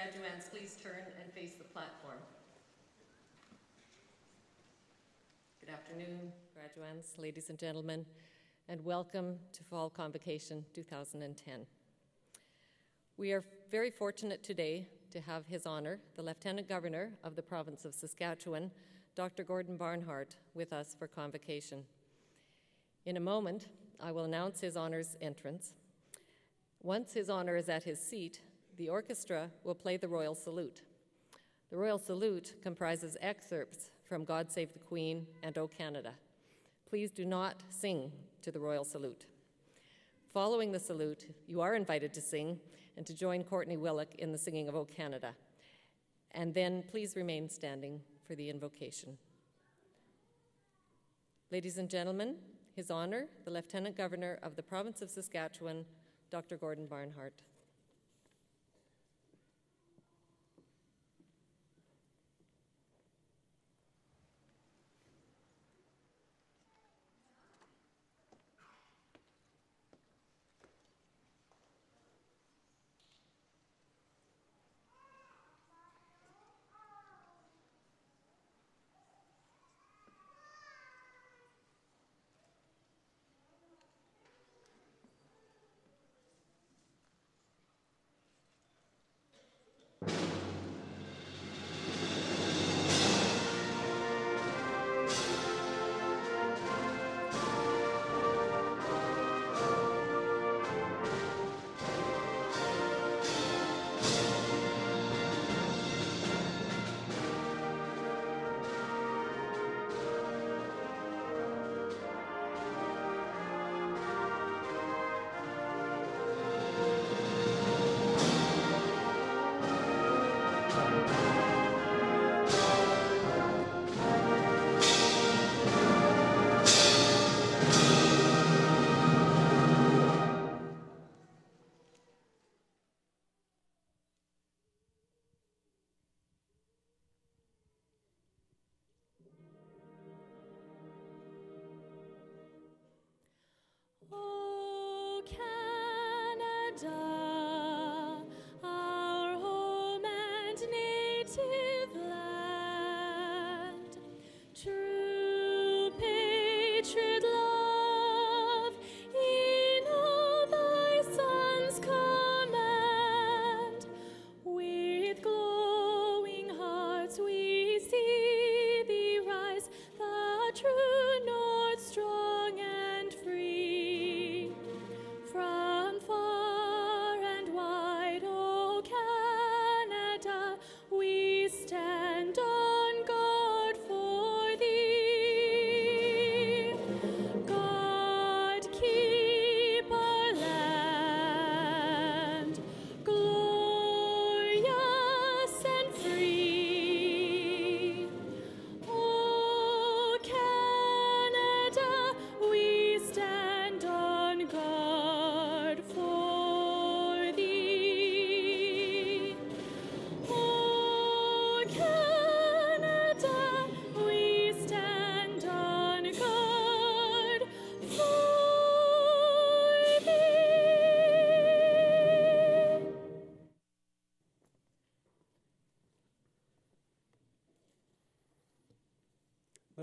graduands please turn and face the platform? Good afternoon, graduands, ladies and gentlemen, and welcome to Fall Convocation 2010. We are very fortunate today to have His Honour, the Lieutenant Governor of the Province of Saskatchewan, Dr. Gordon Barnhart, with us for Convocation. In a moment, I will announce His Honour's entrance. Once His Honour is at his seat, the orchestra will play the Royal Salute. The Royal Salute comprises excerpts from God Save the Queen and O Canada. Please do not sing to the Royal Salute. Following the salute, you are invited to sing and to join Courtney Willock in the singing of O Canada. And then please remain standing for the invocation. Ladies and gentlemen, His Honour, the Lieutenant Governor of the Province of Saskatchewan, Dr. Gordon Barnhart.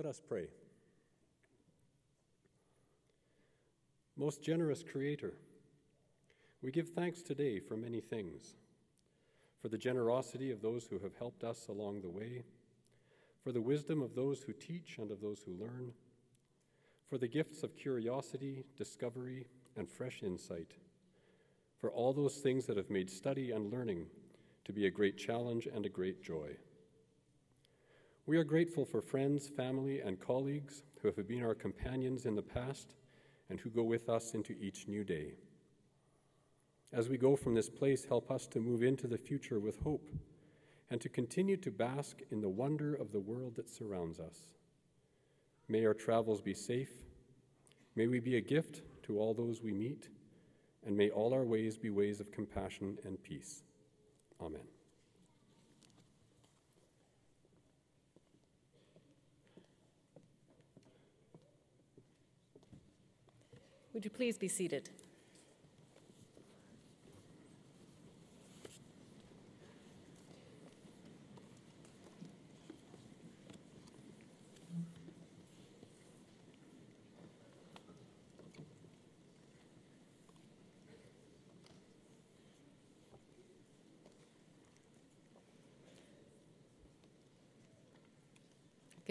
Let us pray. Most generous Creator, we give thanks today for many things, for the generosity of those who have helped us along the way, for the wisdom of those who teach and of those who learn, for the gifts of curiosity, discovery, and fresh insight, for all those things that have made study and learning to be a great challenge and a great joy. We are grateful for friends, family, and colleagues who have been our companions in the past and who go with us into each new day. As we go from this place, help us to move into the future with hope and to continue to bask in the wonder of the world that surrounds us. May our travels be safe. May we be a gift to all those we meet, and may all our ways be ways of compassion and peace. Amen. Would you please be seated?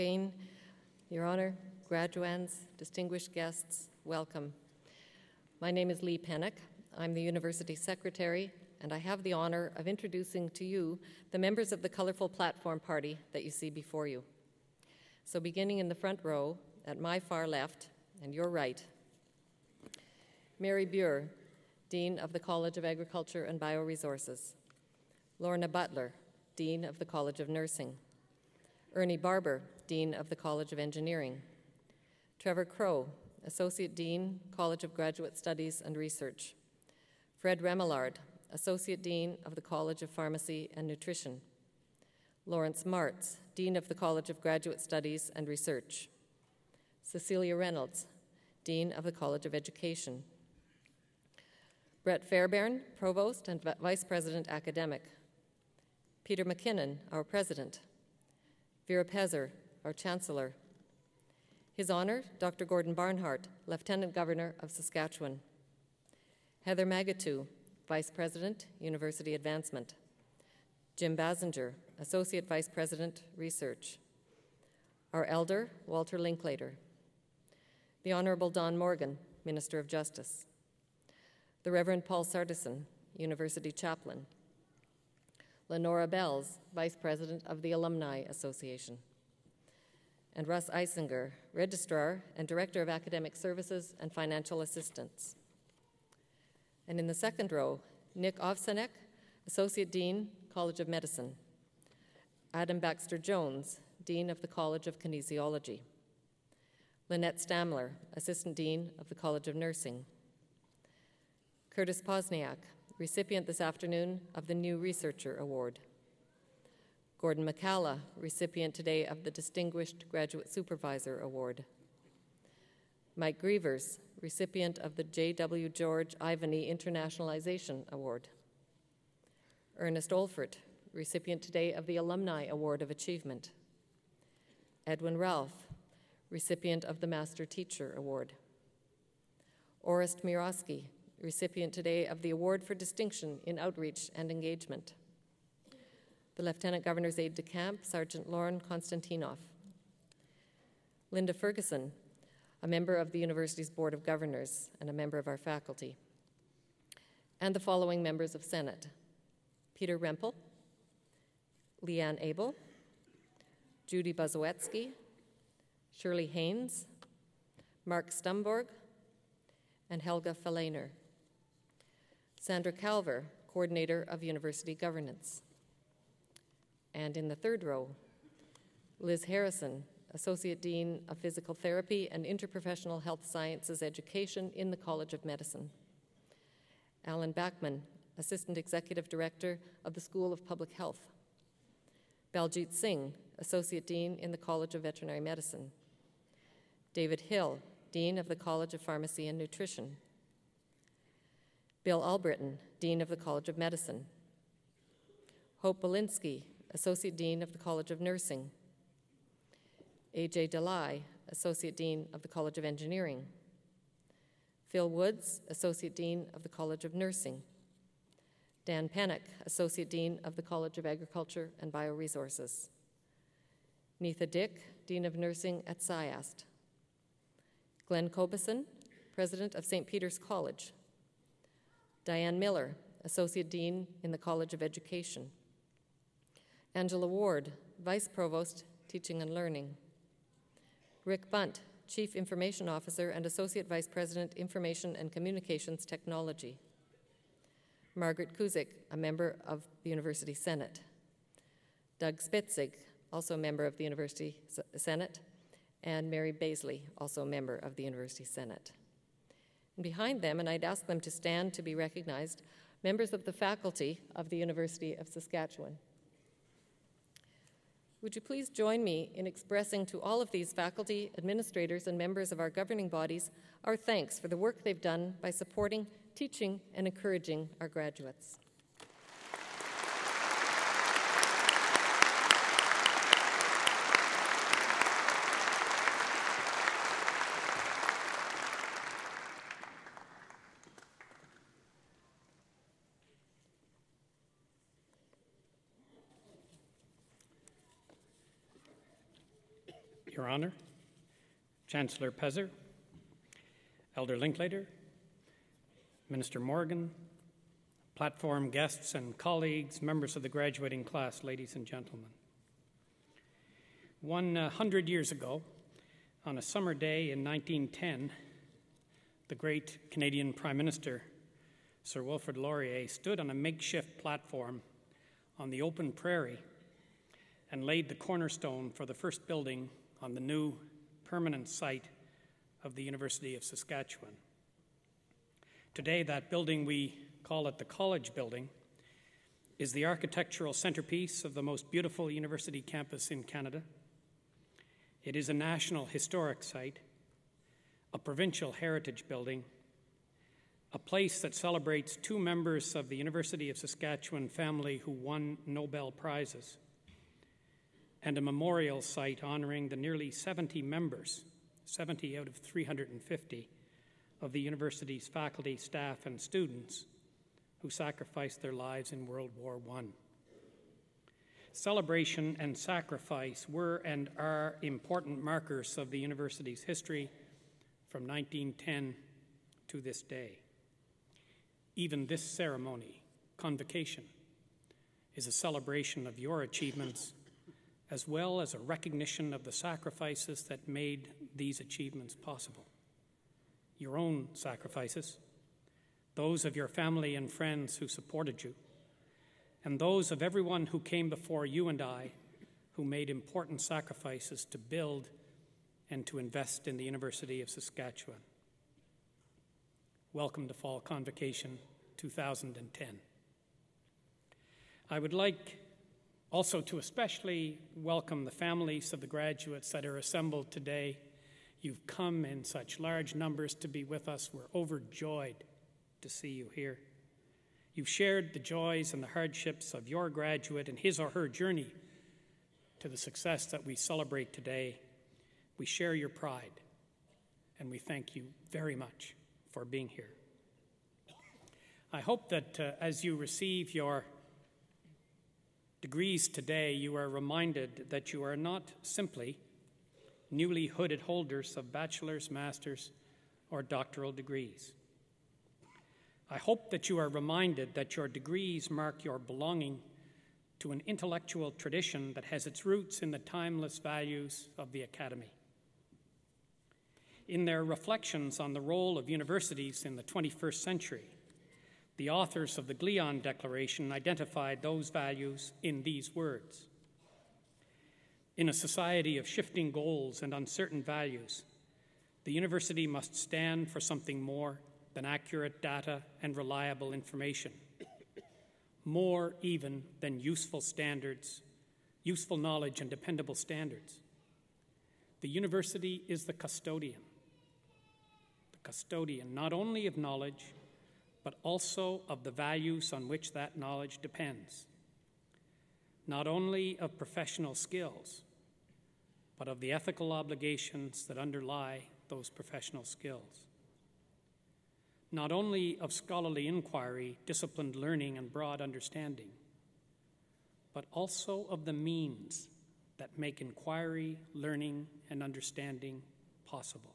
Again, Your Honor, graduands, distinguished guests, welcome. My name is Lee Pennock. I'm the University Secretary, and I have the honor of introducing to you the members of the colorful platform party that you see before you. So beginning in the front row, at my far left and your right, Mary Buer, Dean of the College of Agriculture and Bioresources. Lorna Butler, Dean of the College of Nursing. Ernie Barber, Dean of the College of Engineering. Trevor Crow, Associate Dean, College of Graduate Studies and Research. Fred Remillard, Associate Dean of the College of Pharmacy and Nutrition. Lawrence Martz, Dean of the College of Graduate Studies and Research. Cecilia Reynolds, Dean of the College of Education. Brett Fairbairn, Provost and Vice President Academic. Peter McKinnon, our President. Vera Pezer, our Chancellor. His Honor, Dr. Gordon Barnhart, Lieutenant Governor of Saskatchewan. Heather Magatu, Vice President, University Advancement. Jim Basinger, Associate Vice President, Research. Our Elder, Walter Linklater. The Honorable Don Morgan, Minister of Justice. The Reverend Paul Sardison, University Chaplain. Lenora Bells, Vice President of the Alumni Association. And Russ Eisinger, Registrar and Director of Academic Services and Financial Assistance. And in the second row, Nick Ovsenek, Associate Dean, College of Medicine. Adam Baxter-Jones, Dean of the College of Kinesiology. Lynette Stamler, Assistant Dean of the College of Nursing. Curtis Posniak, recipient this afternoon of the New Researcher Award. Gordon McCalla, recipient today of the Distinguished Graduate Supervisor Award. Mike Grievers, recipient of the J.W. George Ivany Internationalization Award. Ernest Olfert, recipient today of the Alumni Award of Achievement. Edwin Ralph, recipient of the Master Teacher Award. Orest Mirosky, recipient today of the Award for Distinction in Outreach and Engagement. The Lieutenant Governor's Aide-de-Camp, Sergeant Lauren Konstantinov. Linda Ferguson, a member of the university's Board of Governors and a member of our faculty. And the following members of Senate: Peter Rempel, Leanne Abel, Judy Bazowetsky, Shirley Haynes, Mark Stumborg, and Helga Fellainer. Sandra Calver, Coordinator of University Governance. And in the third row, Liz Harrison, Associate Dean of Physical Therapy and Interprofessional Health Sciences Education in the College of Medicine. Alan Backman, Assistant Executive Director of the School of Public Health. Baljit Singh, Associate Dean in the College of Veterinary Medicine. David Hill, Dean of the College of Pharmacy and Nutrition. Bill Albritton, Dean of the College of Medicine. Hope Belinsky, Associate Dean of the College of Nursing. A.J. Delay, Associate Dean of the College of Engineering. Phil Woods, Associate Dean of the College of Nursing. Dan Pennock, Associate Dean of the College of Agriculture and Bioresources. Neetha Dick, Dean of Nursing at SciAst. Glenn Cobeson, President of St. Peter's College. Diane Miller, Associate Dean in the College of Education. Angela Ward, Vice Provost, Teaching and Learning. Rick Bunt, Chief Information Officer and Associate Vice President, Information and Communications Technology. Margaret Kuzik, a member of the University Senate. Doug Spitzig, also a member of the University Senate. And Mary Baisley, also a member of the University Senate. And behind them, and I'd ask them to stand to be recognized, members of the faculty of the University of Saskatchewan. Would you please join me in expressing to all of these faculty, administrators, and members of our governing bodies our thanks for the work they've done by supporting, teaching, and encouraging our graduates. Your Honor, Chancellor Pezer, Elder Linklater, Minister Morgan, platform guests and colleagues, members of the graduating class, ladies and gentlemen. 100 years ago, on a summer day in 1910, the great Canadian Prime Minister, Sir Wilfrid Laurier, stood on a makeshift platform on the open prairie and laid the cornerstone for the first building on the new permanent site of the University of Saskatchewan. Today, that building, we call it the College Building, is the architectural centerpiece of the most beautiful university campus in Canada. It is a national historic site, a provincial heritage building, a place that celebrates two members of the University of Saskatchewan family who won Nobel Prizes, and a memorial site honoring the nearly 70 members, 70 out of 350, of the university's faculty, staff, and students who sacrificed their lives in World War I. Celebration and sacrifice were and are important markers of the university's history from 1910 to this day. Even this ceremony, Convocation, is a celebration of your achievements as well as a recognition of the sacrifices that made these achievements possible. Your own sacrifices, those of your family and friends who supported you, and those of everyone who came before you and I, who made important sacrifices to build and to invest in the University of Saskatchewan. Welcome to Fall Convocation 2010. I would like also to especially welcome the families of the graduates that are assembled today. You've come in such large numbers to be with us. We're overjoyed to see you here. You've shared the joys and the hardships of your graduate and his or her journey to the success that we celebrate today. We share your pride, and we thank you very much for being here. I hope that as you receive your degrees today, you are reminded that you are not simply newly hooded holders of bachelor's, master's, or doctoral degrees. I hope that you are reminded that your degrees mark your belonging to an intellectual tradition that has its roots in the timeless values of the Academy. In their reflections on the role of universities in the 21st century, the authors of the Glion Declaration identified those values in these words: in a society of shifting goals and uncertain values, the university must stand for something more than accurate data and reliable information, more even than useful standards, useful knowledge and dependable standards. The university is the custodian not only of knowledge, but also of the values on which that knowledge depends, not only of professional skills, but of the ethical obligations that underlie those professional skills, not only of scholarly inquiry, disciplined learning, and broad understanding, but also of the means that make inquiry, learning, and understanding possible.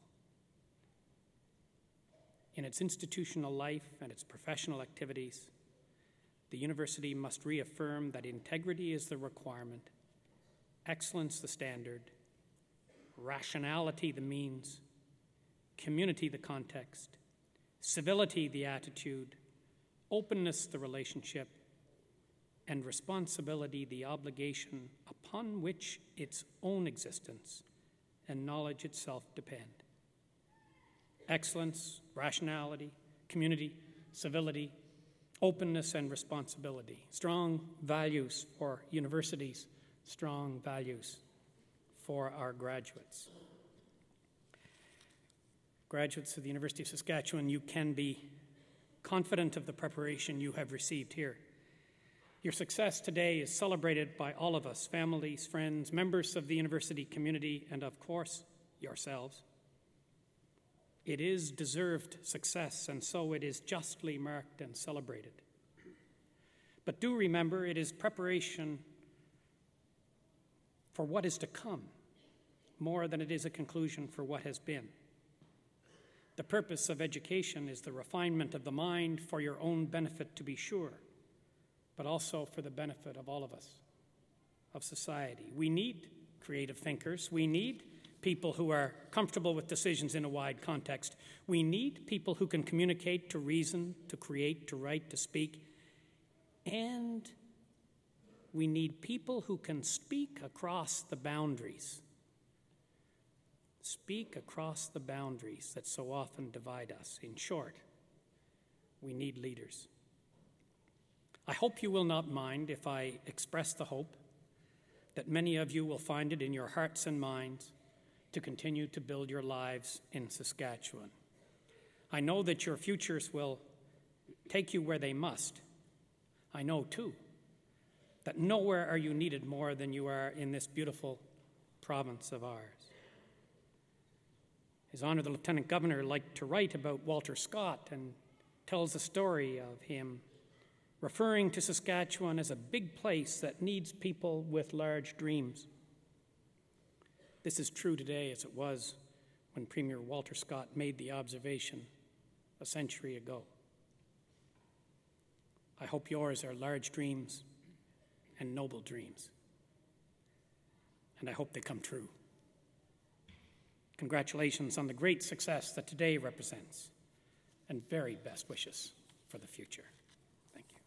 In its institutional life and its professional activities, the university must reaffirm that integrity is the requirement, excellence the standard, rationality the means, community the context, civility the attitude, openness the relationship, and responsibility the obligation upon which its own existence and knowledge itself depend. Excellence, rationality, community, civility, openness, and responsibility. Strong values for universities, strong values for our graduates. Graduates of the University of Saskatchewan, you can be confident of the preparation you have received here. Your success today is celebrated by all of us, families, friends, members of the university community, and of course, yourselves. It is deserved success, and so it is justly marked and celebrated. But do remember, it is preparation for what is to come, more than it is a conclusion for what has been. The purpose of education is the refinement of the mind for your own benefit, to be sure, but also for the benefit of all of us, of society. We need creative thinkers. We need people who are comfortable with decisions in a wide context. We need people who can communicate, to reason, to create, to write, to speak. And we need people who can speak across the boundaries. Speak across the boundaries that so often divide us. In short, we need leaders. I hope you will not mind if I express the hope that many of you will find it in your hearts and minds to continue to build your lives in Saskatchewan. I know that your futures will take you where they must. I know, too, that nowhere are you needed more than you are in this beautiful province of ours. His Honour the Lieutenant Governor liked to write about Walter Scott and tells a story of him referring to Saskatchewan as a big place that needs people with large dreams. This is true today as it was when Premier Walter Scott made the observation a century ago. I hope yours are large dreams and noble dreams, and I hope they come true. Congratulations on the great success that today represents, and very best wishes for the future. Thank you.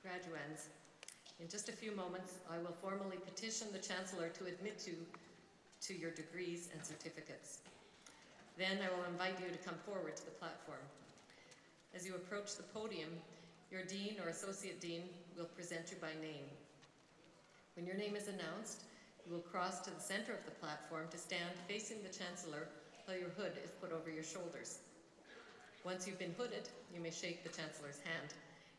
Graduands, in just a few moments, I will formally petition the Chancellor to admit you to your degrees and certificates. Then I will invite you to come forward to the platform. As you approach the podium, your Dean or Associate Dean will present you by name. When your name is announced, you will cross to the center of the platform to stand facing the Chancellor while your hood is put over your shoulders. Once you've been hooded, you may shake the Chancellor's hand,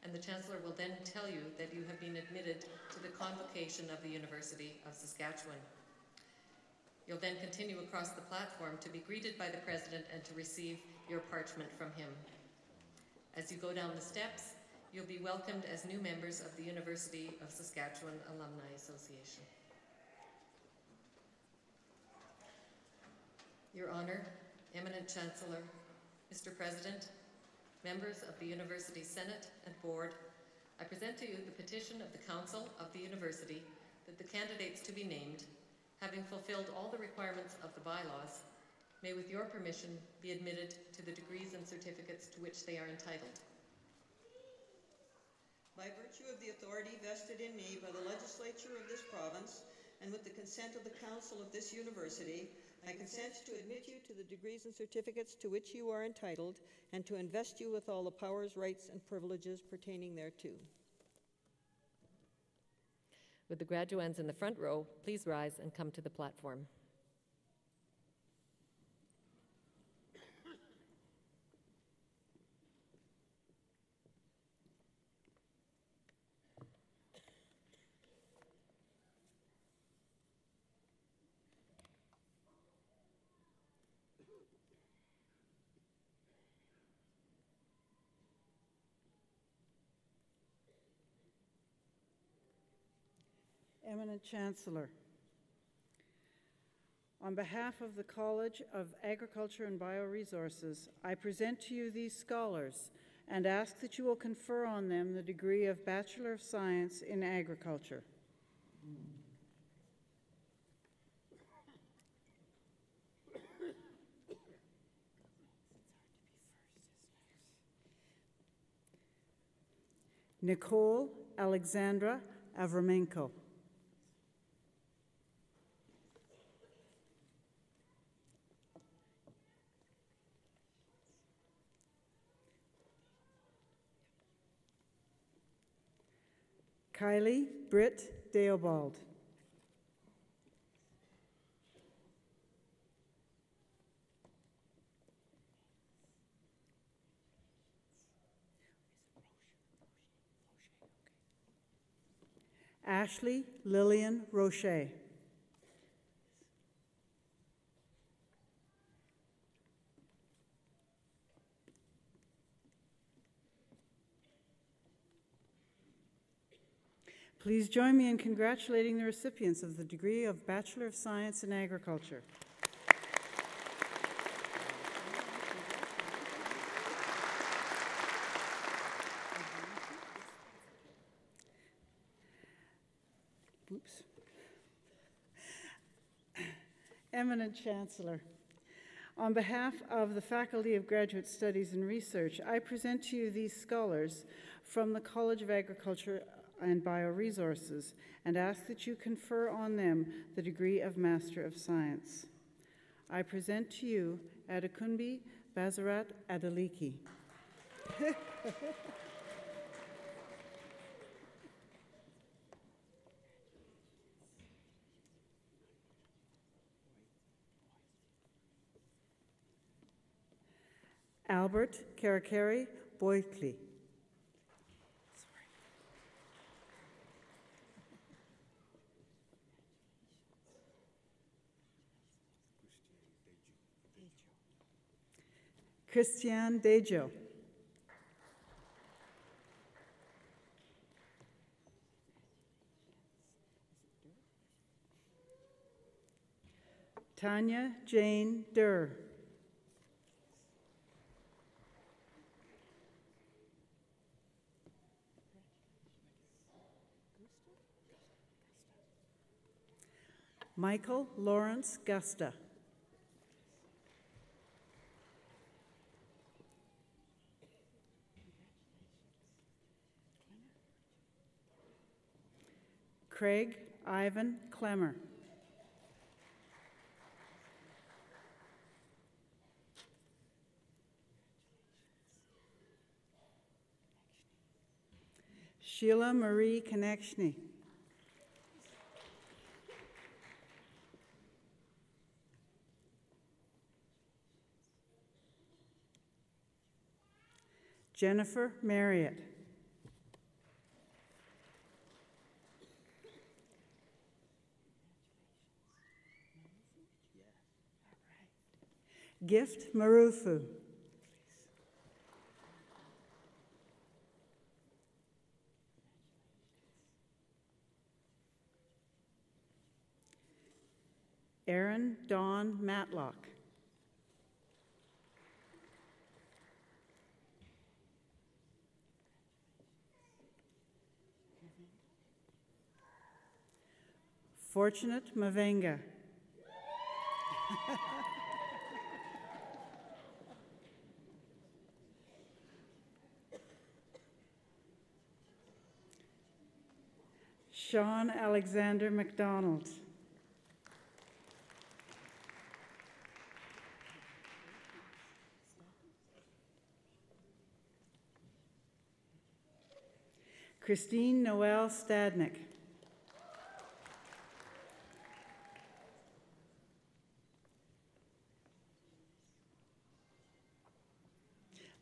and the Chancellor will then tell you that you have been admitted to the Convocation of the University of Saskatchewan. You'll then continue across the platform to be greeted by the President and to receive your parchment from him. As you go down the steps, you'll be welcomed as new members of the University of Saskatchewan Alumni Association. Your Honour, Eminent Chancellor, Mr. President, members of the University Senate and Board, I present to you the petition of the Council of the University that the candidates to be named, having fulfilled all the requirements of the bylaws, may with your permission be admitted to the degrees and certificates to which they are entitled. By virtue of the authority vested in me by the legislature of this province, and with the consent of the Council of this University, I consent to admit you to the degrees and certificates to which you are entitled, and to invest you with all the powers, rights, and privileges pertaining thereto. Would the graduands in the front row please rise and come to the platform? Eminent Chancellor, on behalf of the College of Agriculture and Bioresources, I present to you these scholars and ask that you will confer on them the degree of Bachelor of Science in Agriculture. Nicole Alexandra Avramenko. Kylie Britt Deobald. Ashley Lillian Roche. Please join me in congratulating the recipients of the degree of Bachelor of Science in Agriculture. Oops. Eminent Chancellor, on behalf of the Faculty of Graduate Studies and Research, I present to you these scholars from the College of Agriculture and Bioresources and ask that you confer on them the degree of Master of Science. I present to you Adekunbi Bazarat Adeliki. Albert Karakari Boykli. Christian Dejo. Tanya Jane Durr. Michael Lawrence Gusta. Craig Ivan Clemmer. Sheila Marie Konechny. Jennifer Marriott. Gift Marufu. Erin Dawn Matlock. Fortunate Mavenga. Sean Alexander McDonald. Christine Noel Stadnick.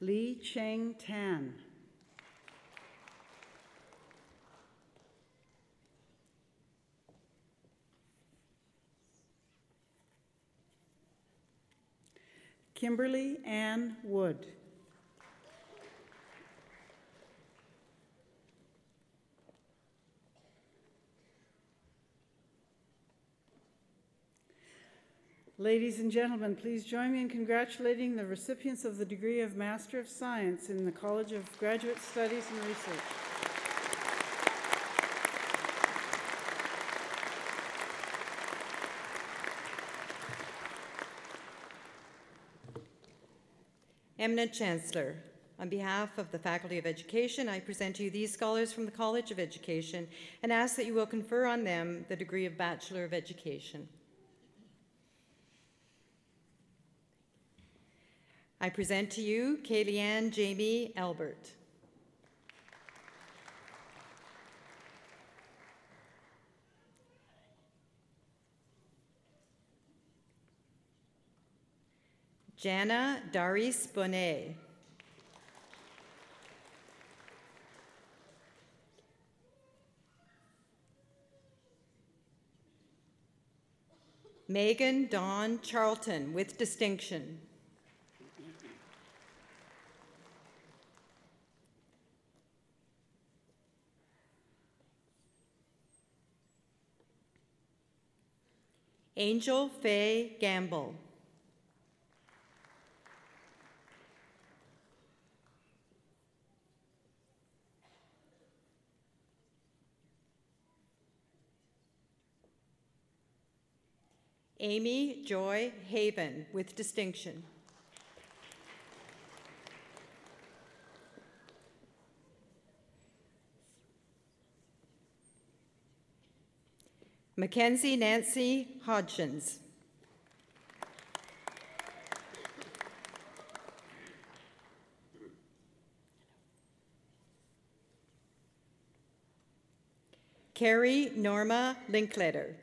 Li Cheng Tan. Kimberly Ann Wood. Ladies and gentlemen, please join me in congratulating the recipients of the degree of Master of Science in the College of Graduate Studies and Research. Eminent Chancellor, on behalf of the Faculty of Education, I present to you these scholars from the College of Education and ask that you will confer on them the degree of Bachelor of Education. I present to you Kayleanne Jamie Albert. Jana Daris Bonet. Megan Dawn Charlton with distinction. Angel Faye Gamble. Amy Joy Haven with distinction. Mackenzie Nancy Hodgins. Carrie Norma Linkletter.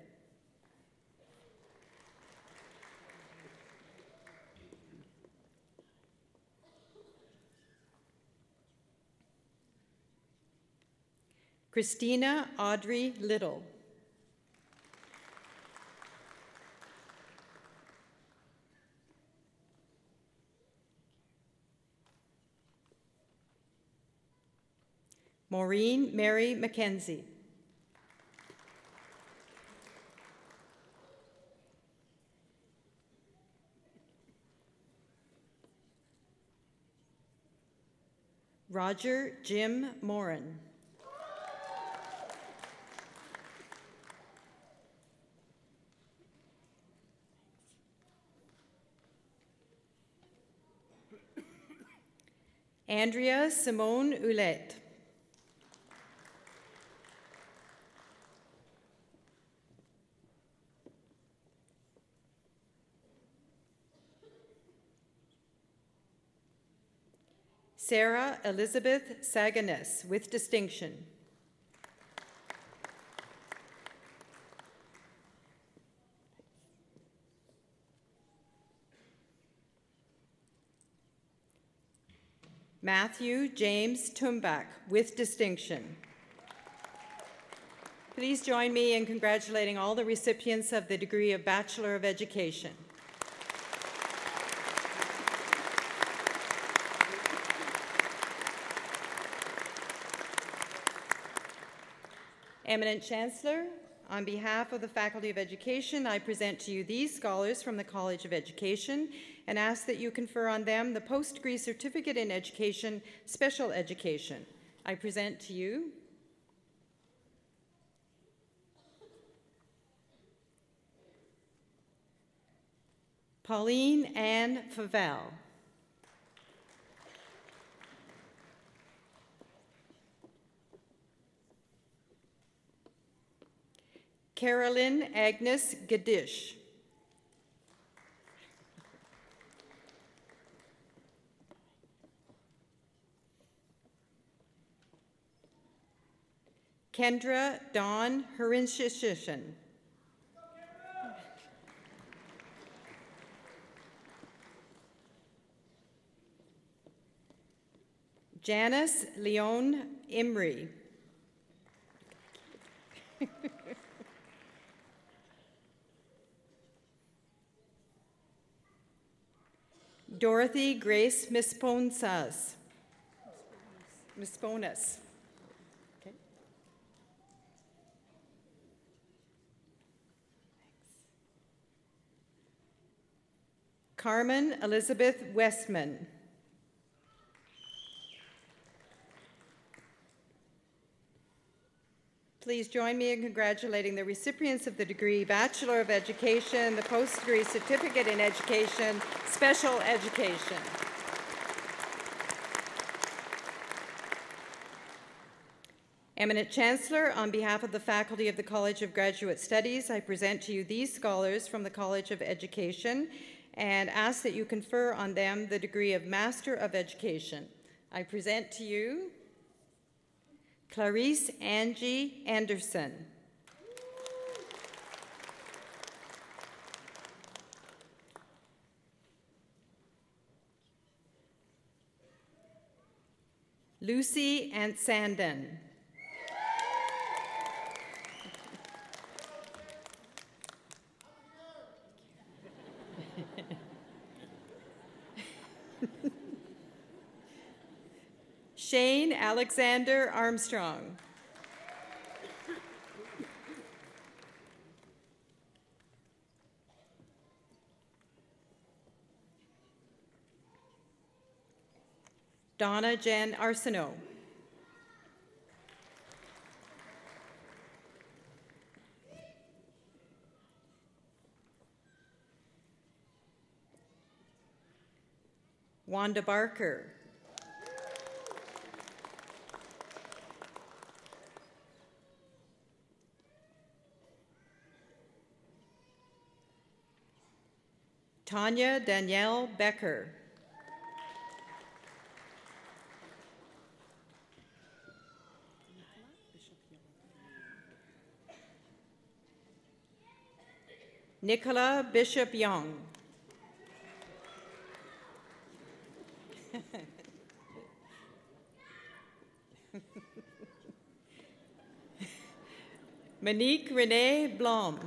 Christina Audrey Little. Maureen Mary Mackenzie. Roger Jim Moran. Andrea Simone Ouellette. Sarah Elizabeth Saganes with distinction. Matthew James Tumbach with distinction. Please join me in congratulating all the recipients of the degree of Bachelor of Education. Eminent Chancellor, on behalf of the Faculty of Education, I present to you these scholars from the College of Education and ask that you confer on them the post-degree certificate in education, special education. I present to you Pauline Ann Favel. Carolyn Agnes Gadish. Kendra Dawn Harinshishishan. Janice Leon Imrie. Dorothy Grace Misponas. Okay. Carmen Elizabeth Westman. Please join me in congratulating the recipients of the degree Bachelor of Education, the post-degree Certificate in Education, Special Education. Eminent Chancellor, on behalf of the faculty of the College of Graduate Studies, I present to you these scholars from the College of Education and ask that you confer on them the degree of Master of Education. I present to you Clarice Angie Anderson. Lucy Antsanden. Shane Alexander Armstrong. Donna Jen Arsenault. Wanda Barker. Tanya Danielle Becker. Nicola Bishop Young. Monique Renee Blom.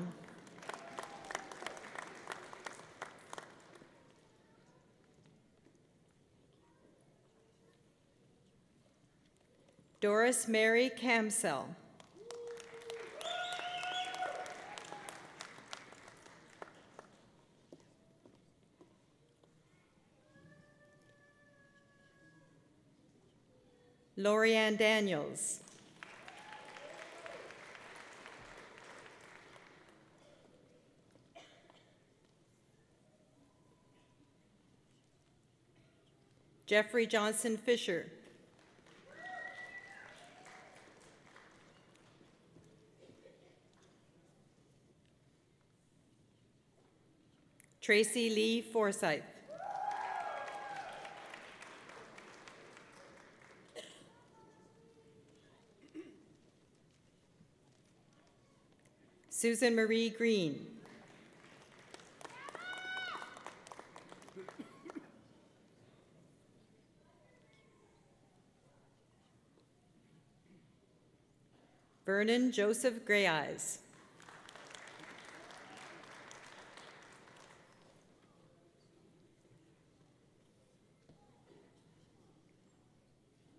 Doris Mary Camsell. Lorianne Daniels. Jeffrey Johnson Fisher. Tracy Lee Forsyth. Susan Marie Green. Vernon Joseph Greyeyes.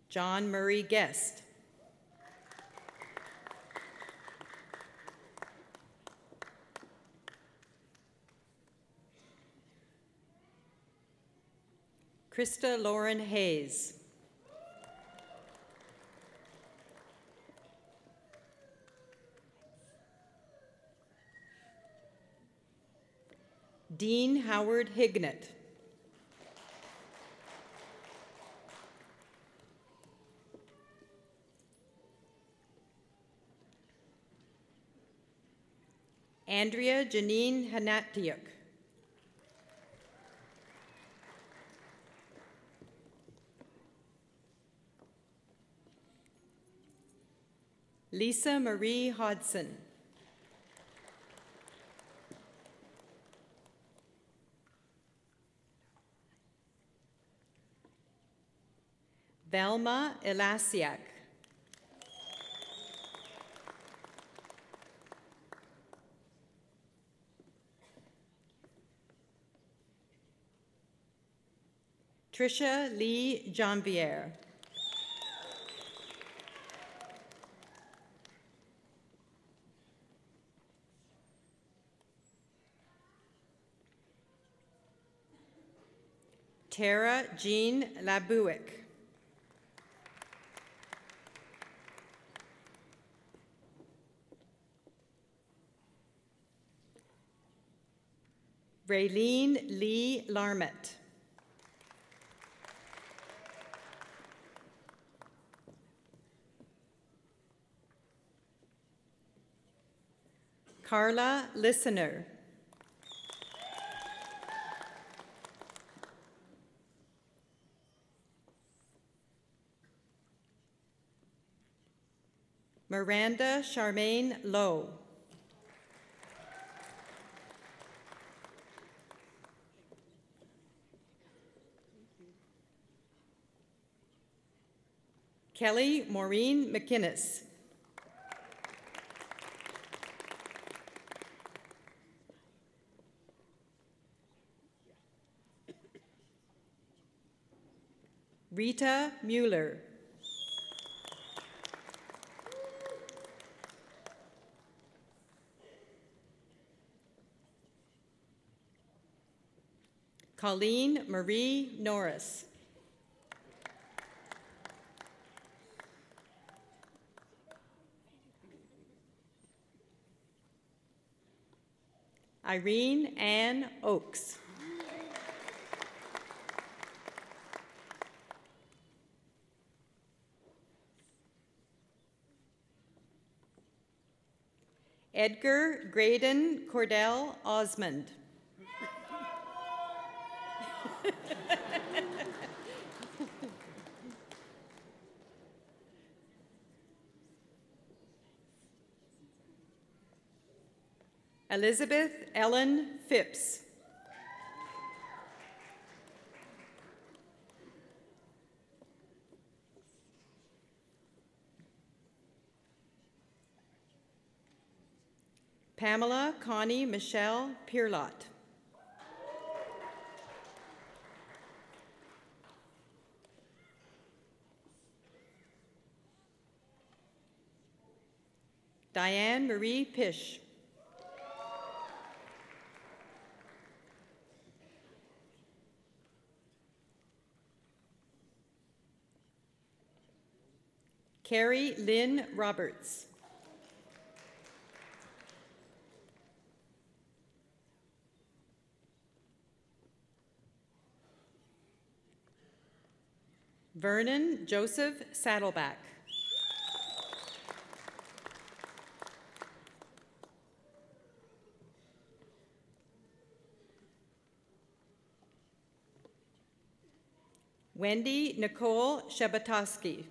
John Murray Guest. Krista Lauren Hayes. Dean Howard Hignett. Andrea Janine Hanatiuk. Lisa Marie Hodson. Velma Elasiak. Tricia Lee Janvier. Tara Jean Labuick. Raylene Lee Larmett. Carla Listener. Miranda Charmaine Lowe. Kelly Maureen McInnes. Rita Mueller. Colleen Marie Norris. Irene Ann Oakes. Edgar Graydon Cordell Osmond. Elizabeth Ellen Phipps. Pamela Connie Michelle Pierlot. Diane Marie Pish. Carrie Lynn Roberts. Vernon Joseph Saddleback. Wendy Nicole Shabatowski.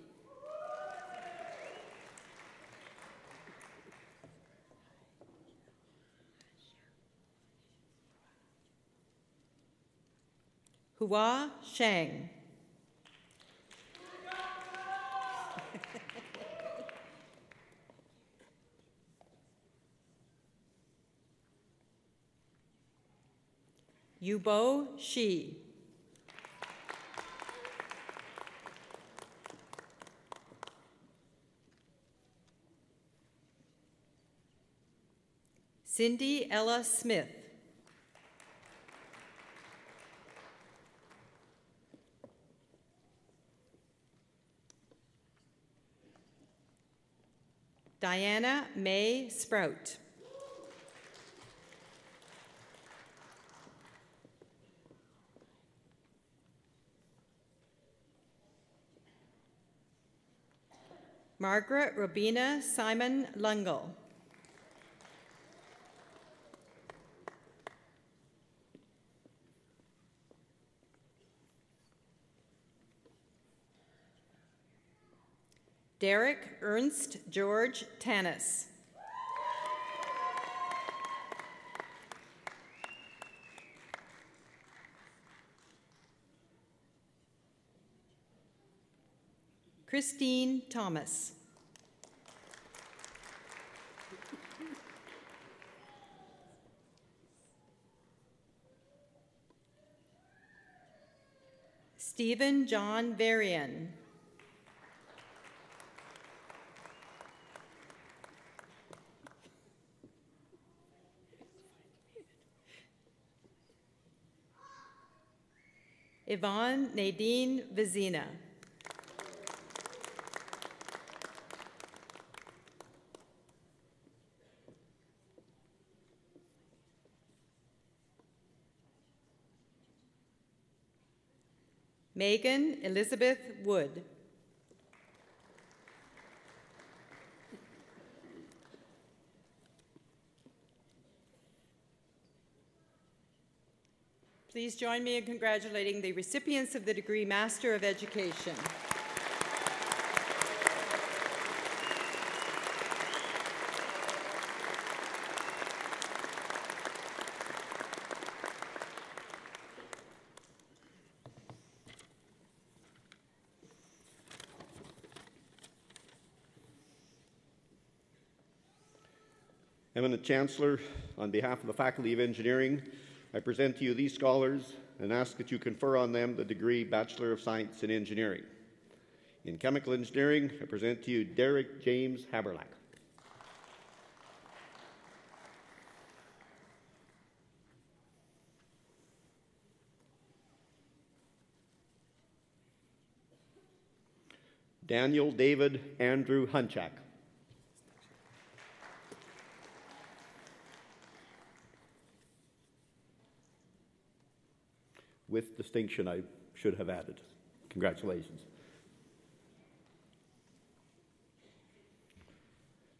Hua Shang. Yubo Shi. Cindy Ella Smith. Diana May Sprout. Margaret Robina Simon Lungle. Derek Ernst George Tanis. Christine Thomas. Stephen John Varian. Yvonne Nadine Vizina. Megan Elizabeth Wood. Please join me in congratulating the recipients of the degree Master of Education. Eminent Chancellor, on behalf of the Faculty of Engineering, I present to you these scholars and ask that you confer on them the degree Bachelor of Science in Engineering. In Chemical Engineering, I present to you Derek James Haberlack. Daniel David Andrew Hunchak. With distinction, I should have added. Congratulations.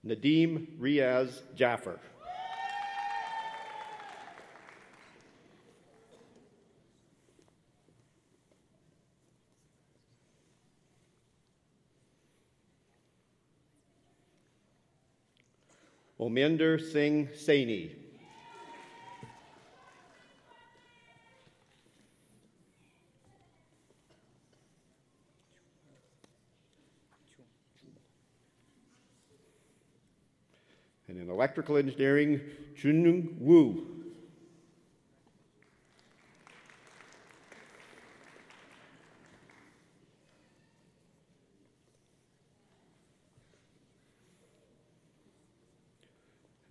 Nadeem Riaz Jaffer. Ominder Singh Saini. And in electrical engineering, Chunung Wu.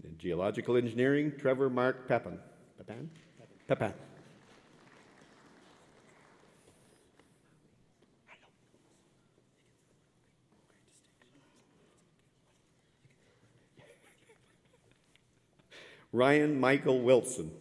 And in geological engineering, Trevor Mark Pepin. Pepin. Ryan Michael Wilson.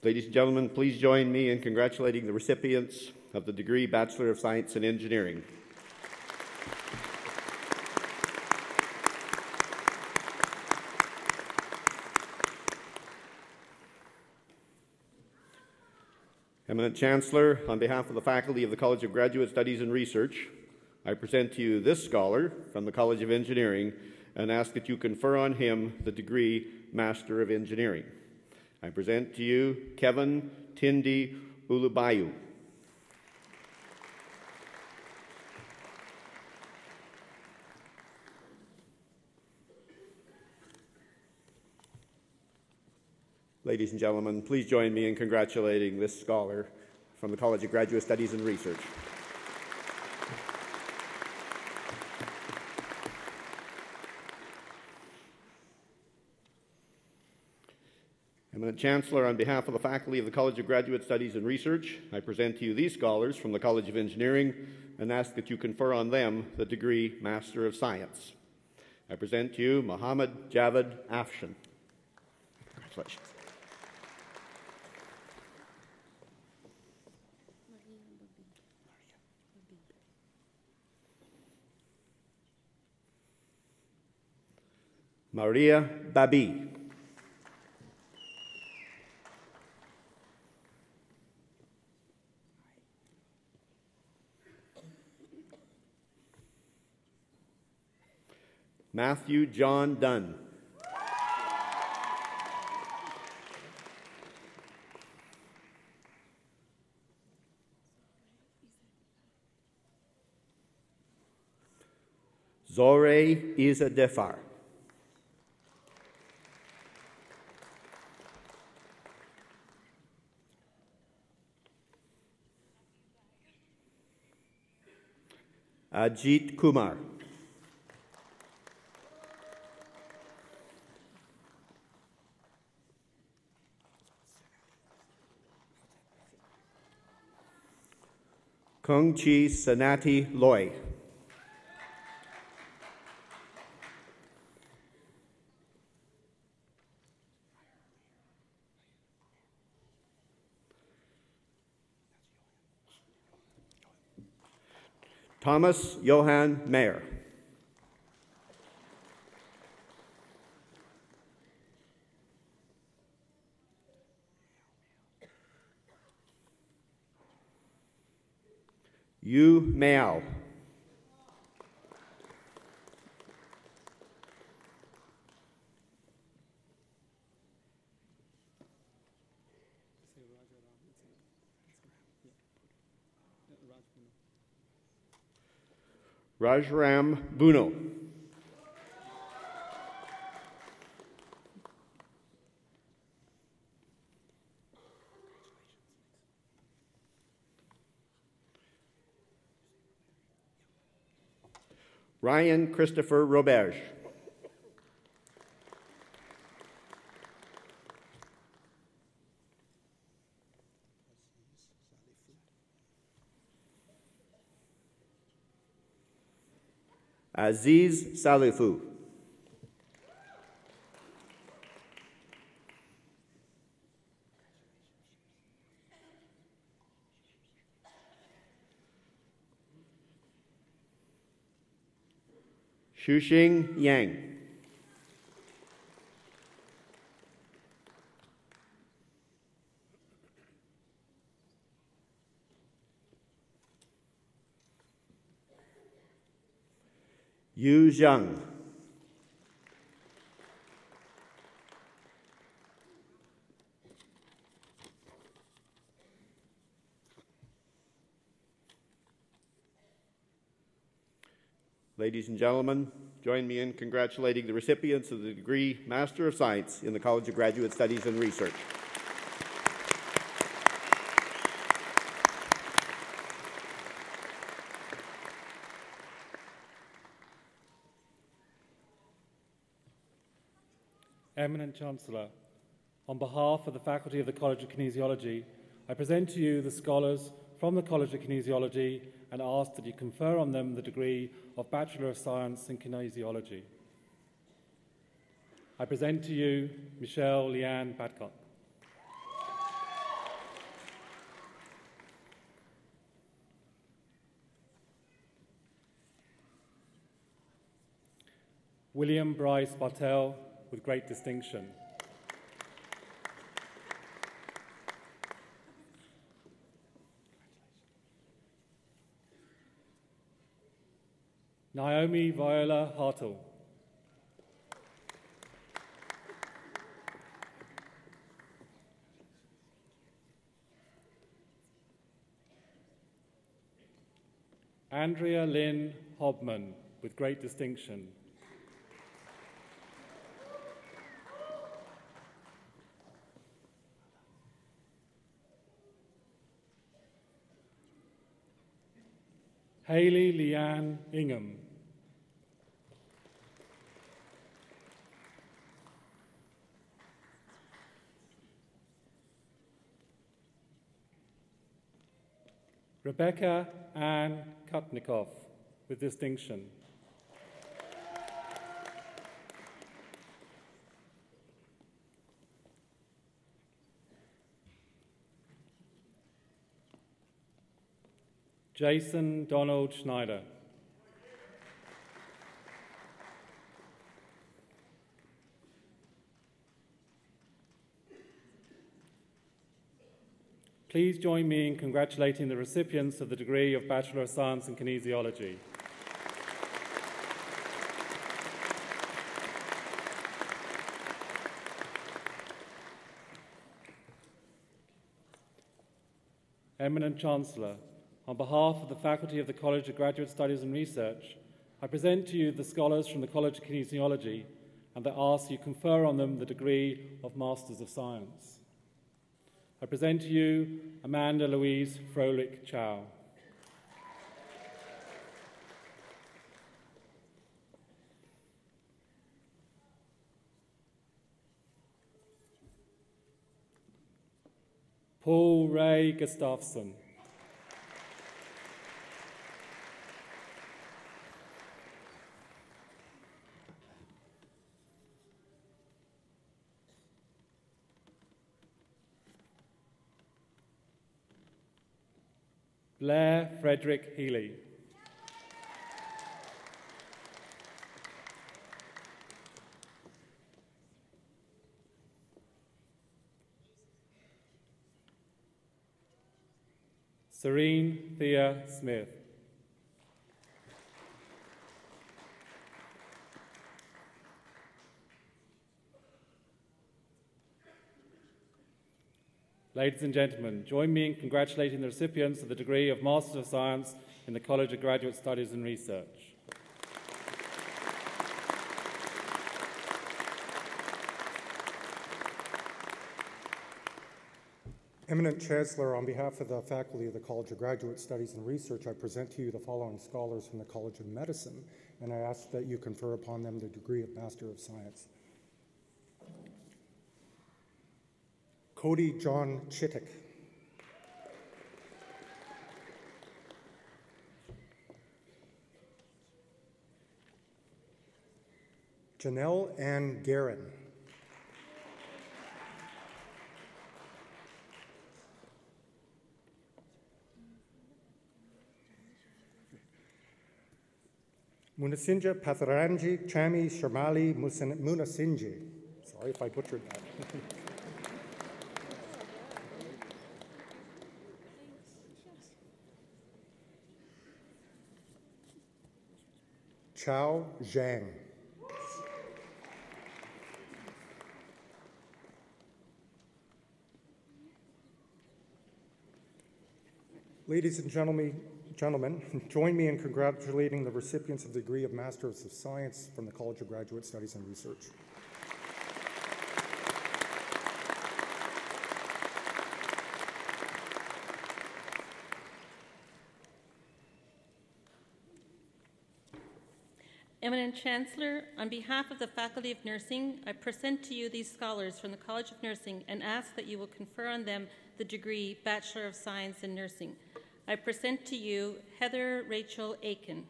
Ladies and gentlemen, please join me in congratulating the recipients of the degree Bachelor of Science in Engineering. Eminent Chancellor, on behalf of the faculty of the College of Graduate Studies and Research, I present to you this scholar from the College of Engineering and ask that you confer on him the degree Master of Engineering. I present to you Kevin Tindi Ulubayu. Ladies and gentlemen, please join me in congratulating this scholar from the College of Graduate Studies and Research. Eminent Chancellor, on behalf of the faculty of the College of Graduate Studies and Research, I present to you these scholars from the College of Engineering and ask that you confer on them the degree Master of Science. I present to you Mohammed Javed Afshan. Congratulations. Maria Babi. Matthew John Dunn. Zore Isa Defar. Ajit Kumar. Kung Chi Sanati Loy. Thomas Johan Mayer. Yu Miao. Rajram Buno. Ryan Christopher Roberge. Aziz Salifu. Shuxing Yang. Yu Zhang. Ladies and gentlemen, join me in congratulating the recipients of the degree Master of Science in the College of Graduate Studies and Research. Eminent Chancellor, on behalf of the Faculty of the College of Kinesiology, I present to you the scholars from the College of Kinesiology and ask that you confer on them the degree of Bachelor of Science in Kinesiology. I present to you Michelle Leanne Badcock. William Bryce Bartell, with great distinction. Naomi Viola Hartle. Andrea Lynn Hobman, with great distinction. Hayley Leanne Ingham. Rebecca Ann Kutnikoff, with distinction. Jason Donald Schneider. Please join me in congratulating the recipients of the degree of Bachelor of Science in Kinesiology. Eminent Chancellor, on behalf of the Faculty of the College of Graduate Studies and Research, I present to you the scholars from the College of Kinesiology and I ask you confer on them the degree of Masters of Science. I present to you Amanda Louise Froelich Chow. Paul Ray Gustafson. Blair Frederick Healy. Serene Thea Smith. Ladies and gentlemen, join me in congratulating the recipients of the degree of Master of Science in the College of Graduate Studies and Research. Eminent Chancellor, on behalf of the faculty of the College of Graduate Studies and Research, I present to you the following scholars from the College of Medicine, and I ask that you confer upon them the degree of Master of Science. Cody John Chittick. Janelle Ann Guerin. Munasinja Patharanji Chami Sharmali Munasinji. Sorry if I butchered that. Chao Zhang. Ladies and gentlemen, join me in congratulating the recipients of the degree of Master of Science from the College of Graduate Studies and Research. Eminent Chancellor, on behalf of the Faculty of Nursing, I present to you these scholars from the College of Nursing and ask that you will confer on them the degree Bachelor of Science in Nursing. I present to you Heather Rachel Aiken.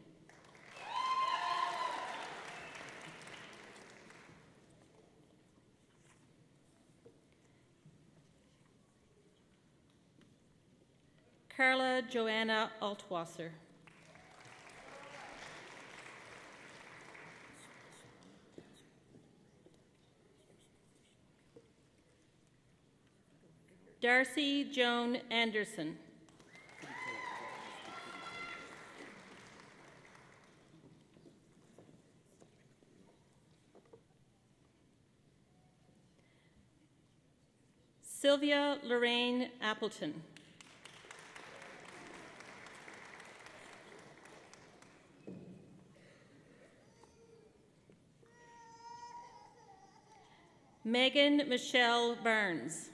Carla Joanna Altwasser. Darcy Joan Anderson. Sylvia Lorraine Appleton. Megan Michelle Barnes.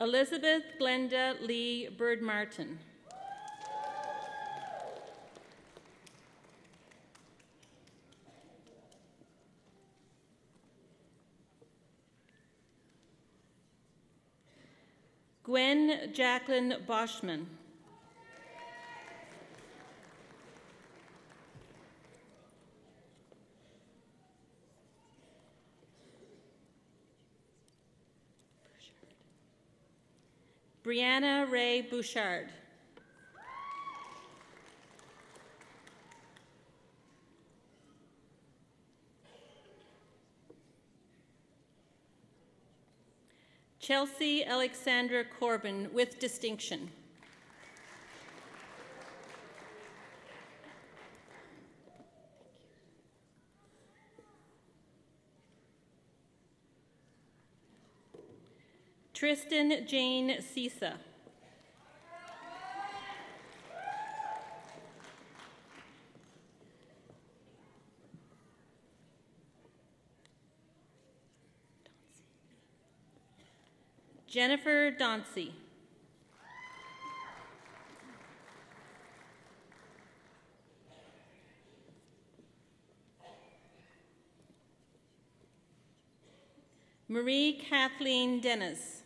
Elizabeth Glenda Lee Bird-Martin. Gwen Jacqueline Boschman. Brianna Ray Bouchard. Chelsea Alexandra Corbin with distinction. Tristan Jane Sisa. Jennifer Dauncey. Marie Kathleen Dennis.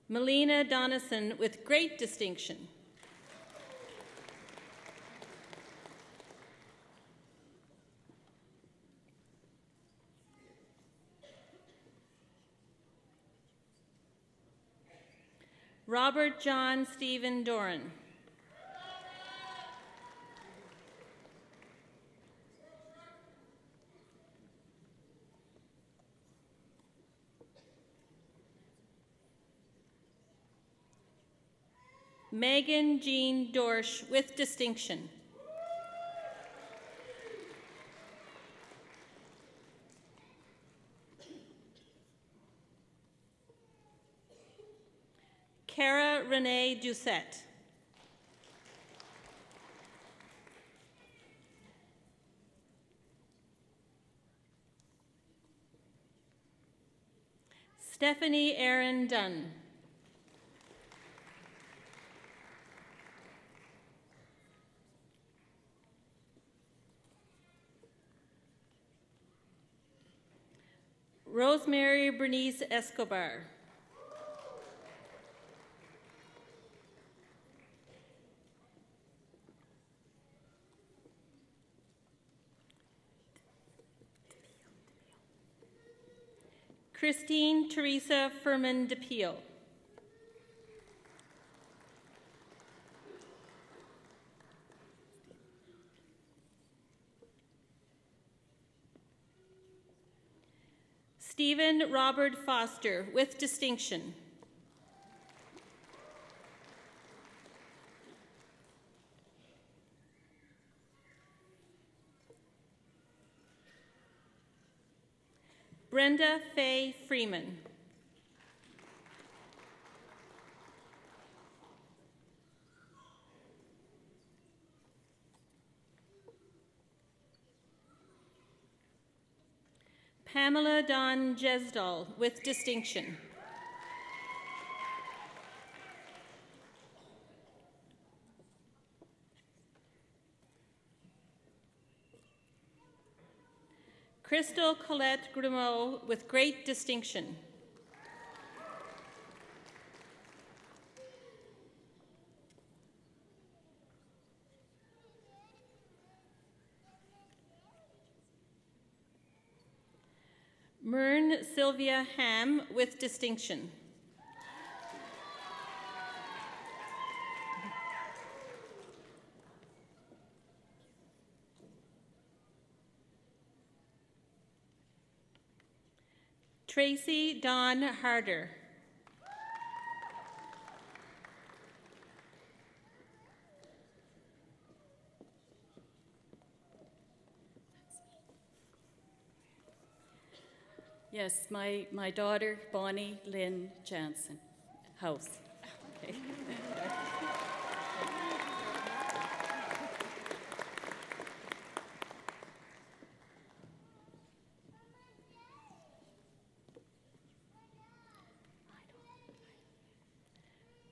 Melina Donison with great distinction. Robert John Stephen Doran. Megan Jean Dorsch with distinction. Cara Renee Doucette. Stephanie Aaron Dunn. Rosemary Bernice Escobar. Christine Teresa Furman DePio. Stephen Robert Foster with distinction. Brenda Faye Freeman. Pamela Dawn Jesdal with distinction. Crystal Colette Grimaud with great distinction. Myrn Sylvia Ham with distinction. Tracy Dawn Harder. Yes, my daughter, Bonnie Lynn Jansen, House. Okay.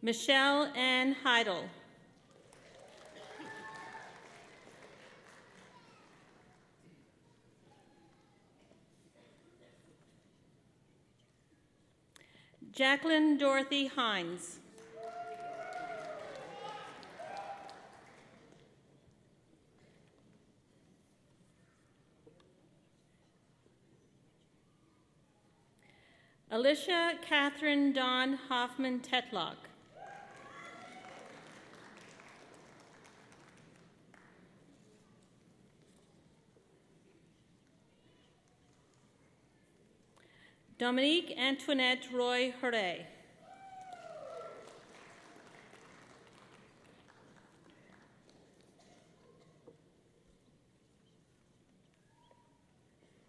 Michelle Ann Heidel. Jacqueline Dorothy Hines. Alicia Catherine Dawn Hoffman Tetlock. Dominique Antoinette Roy Hooray.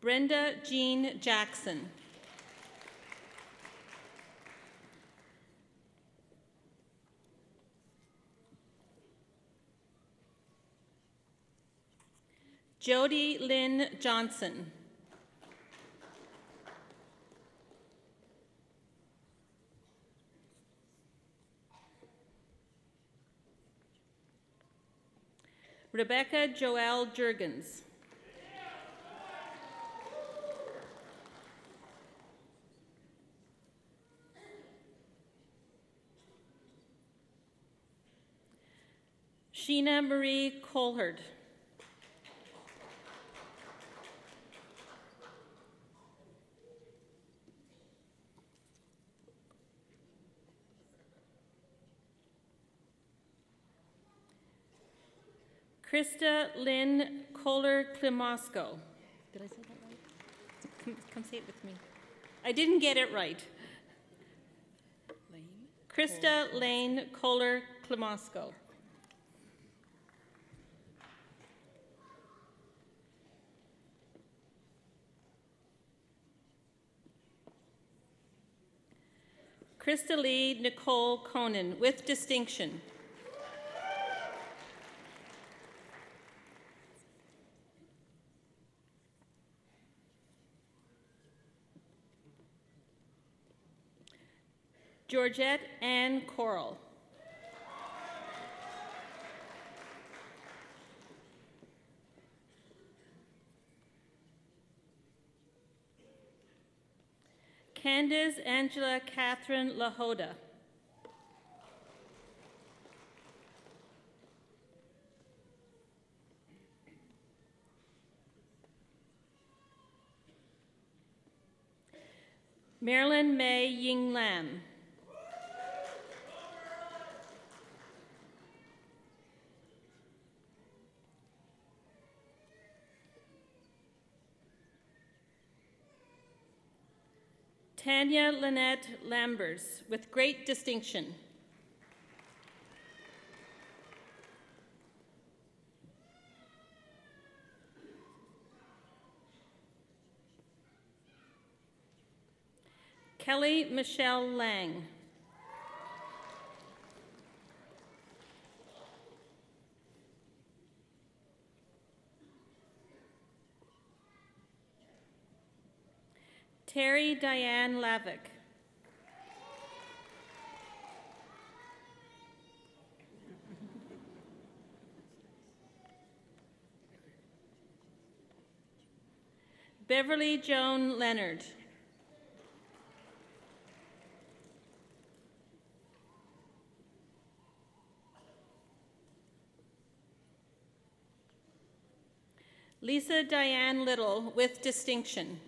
Brenda Jean Jackson. Jody Lynn Johnson. Rebecca Joelle Jurgens. Sheena Marie Colhard. Krista Lynn Kohler-Klimasko. Did I say that right? Come say it with me. I didn't get it right. Krista Lane Kohler-Klimasko. Krista Lee Nicole Conan, with distinction. Georgette Ann Coral. Candace Angela Catherine Lahoda. Marilyn May Ying Lam. Tanya Lynette Lambers, with great distinction. Kelly Michelle Lang. Terry Diane Lavick. Beverly Joan Leonard. Lisa Diane Little, with distinction.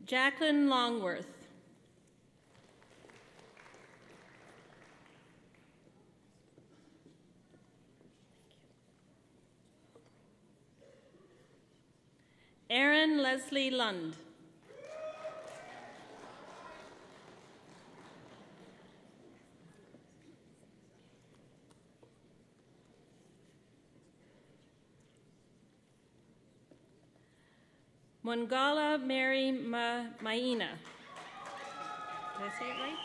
Jacqueline Longworth. Erin Leslie Lund. Mongala Mary Maina. Did I say it right?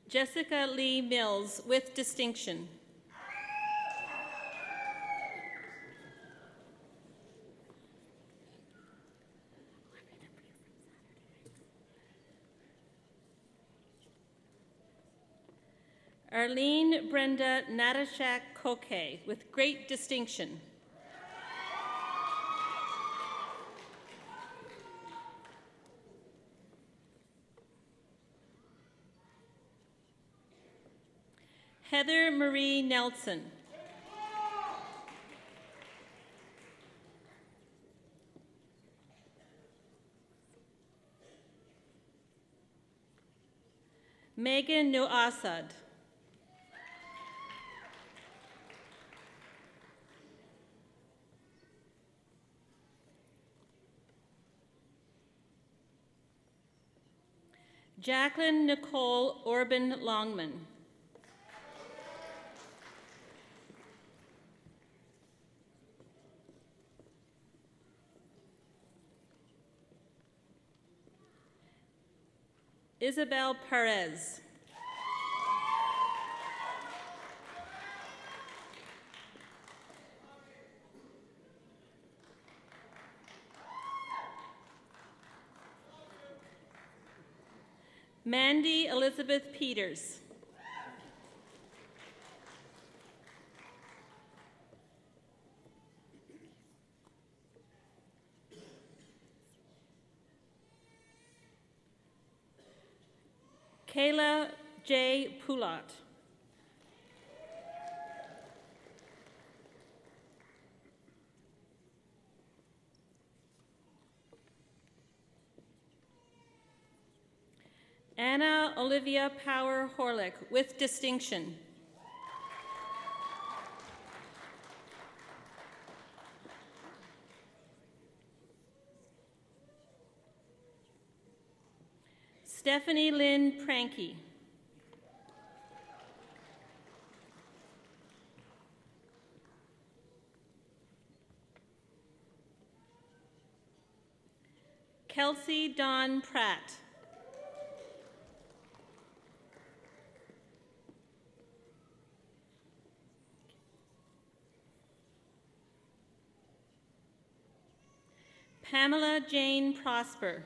Jessica Lee Mills, with distinction. Arlene Brenda Natashak Koke, with great distinction. Heather Marie Nelson. Megan Noasad. Jacqueline Nicole Orban Longman. Isabel Perez. Mandy Elizabeth Peters. Kayla J. Poulat. Anna Olivia Power Horlick, with distinction. Stephanie Lynn Pranky. Kelsey Dawn Pratt. Pamela Jane Prosper.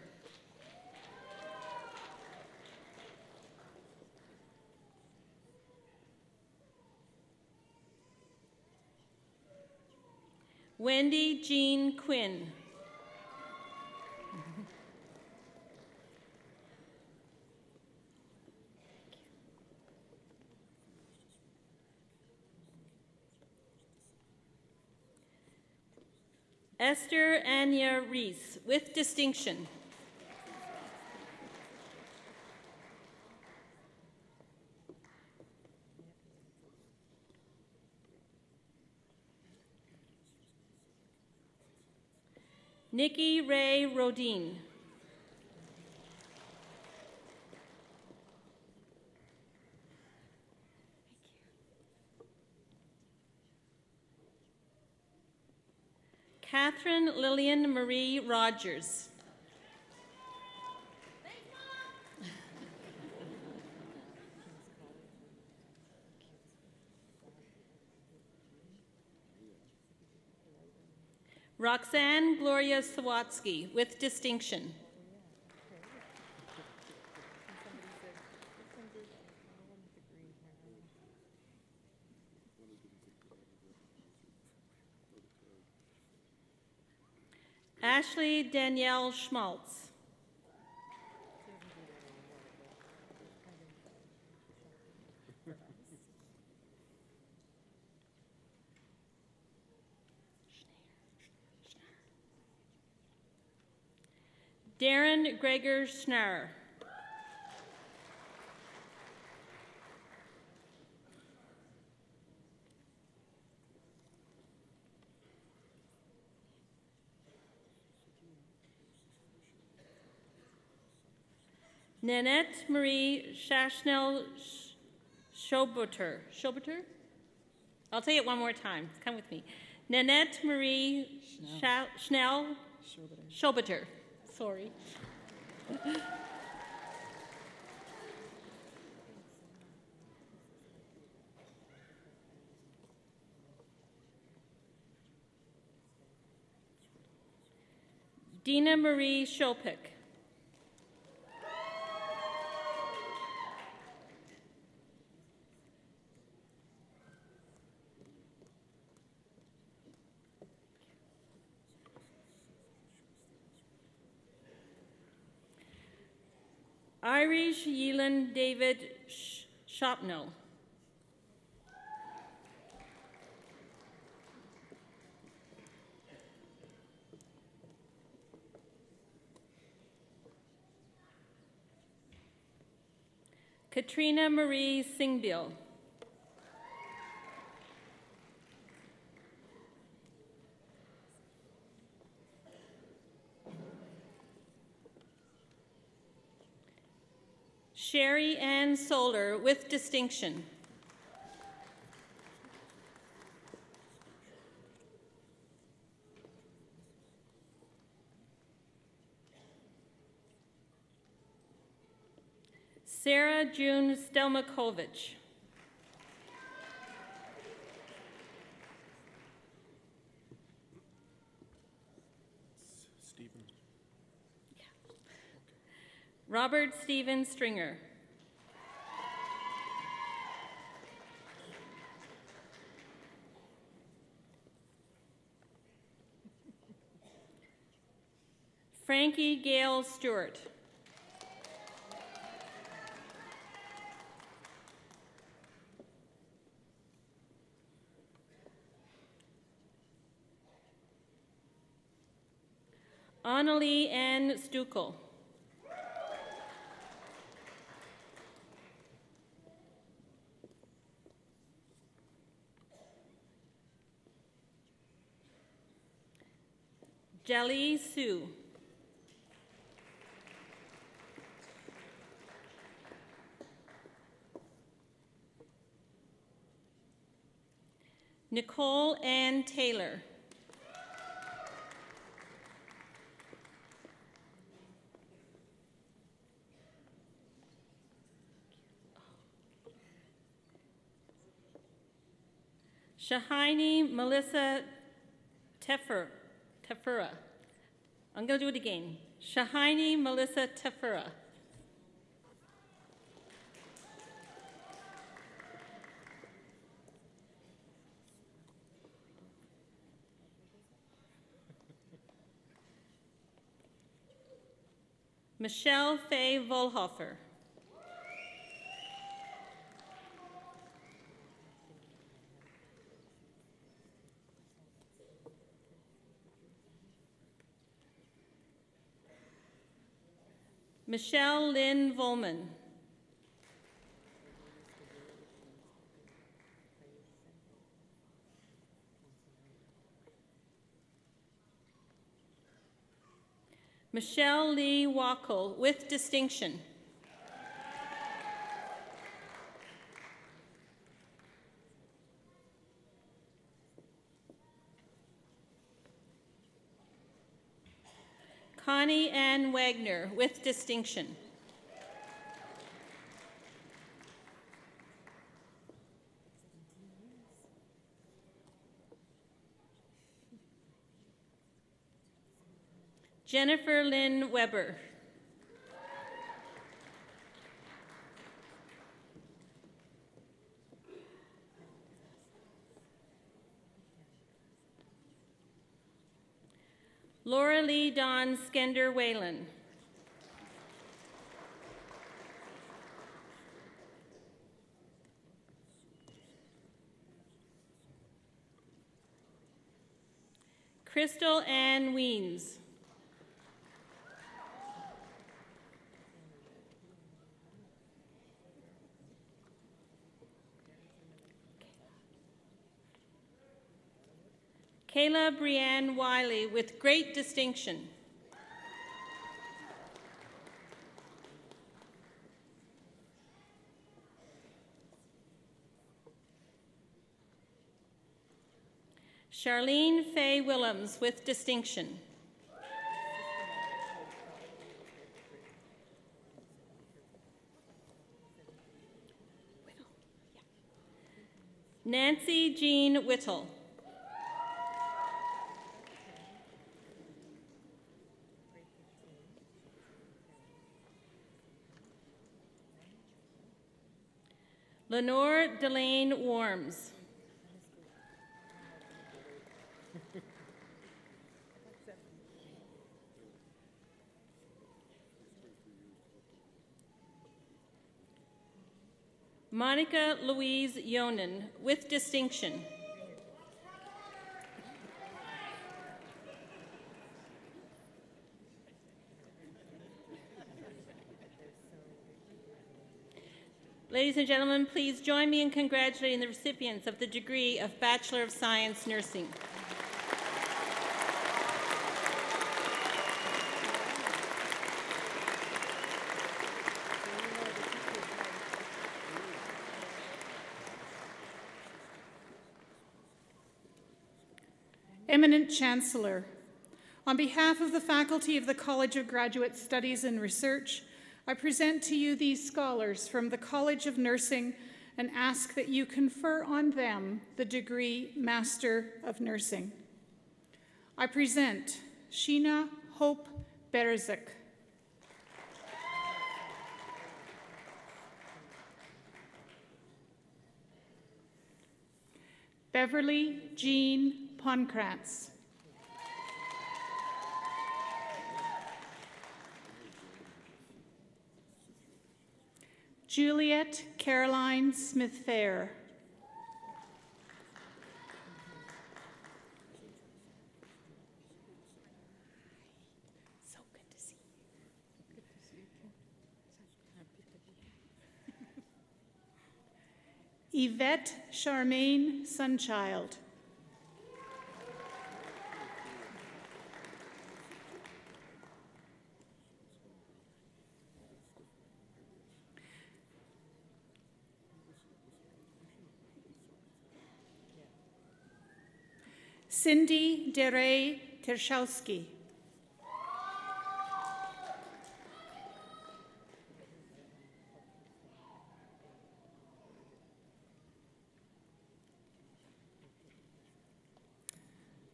Wendy Jean Quinn. Esther Anya Reese, with distinction. Nikki Ray Rodin. Catherine Lillian Marie Rogers. Roxanne Gloria Sawatsky, with distinction. Ashley Danielle Schmaltz. Darren Gregor Schnarr. Nanette Marie Shashnell Schoberter. Schoberter? I'll say it one more time. Come with me. Nanette Marie Schnell Schoberter. Sorry. Dina Marie Shopik. Irish Yelan David Shopno. Katrina Marie Singbill. Sherry Ann Solar, with distinction. Sarah June Stelmakovich. Robert Stephen Stringer. Frankie Gale Stewart. Annalie Ann Stukel. Jelly Sue. Nicole Ann Taylor. Shahini Melissa Tefura. I'm going to do it again. Shahini Melissa Tefura. Michelle Faye Volhofer. Michelle Lynn Volman. Michelle Lee Wackel, with distinction. Connie Ann Wagner, with distinction. Jennifer Lynn Weber. Laura Lee Dawn Skender Whalen. Crystal Ann Weens. Kayla Brianne Wiley, with great distinction. Charlene Faye Willems, with distinction. Nancy Jean Whittle. Lenore Delane Worms. Monica Louise Yonan, with distinction. Ladies and gentlemen, please join me in congratulating the recipients of the degree of Bachelor of Science Nursing. Eminent Chancellor, on behalf of the faculty of the College of Graduate Studies and Research, I present to you these scholars from the College of Nursing and ask that you confer on them the degree Master of Nursing. I present Sheena Hope Berezik. Beverly Jean Ponkrantz. Juliet Caroline Smith-Fair. So good to see you. Good to see you. Happy to be here. Yvette Charmaine Sunchild. Cindy DeRay Tershowski.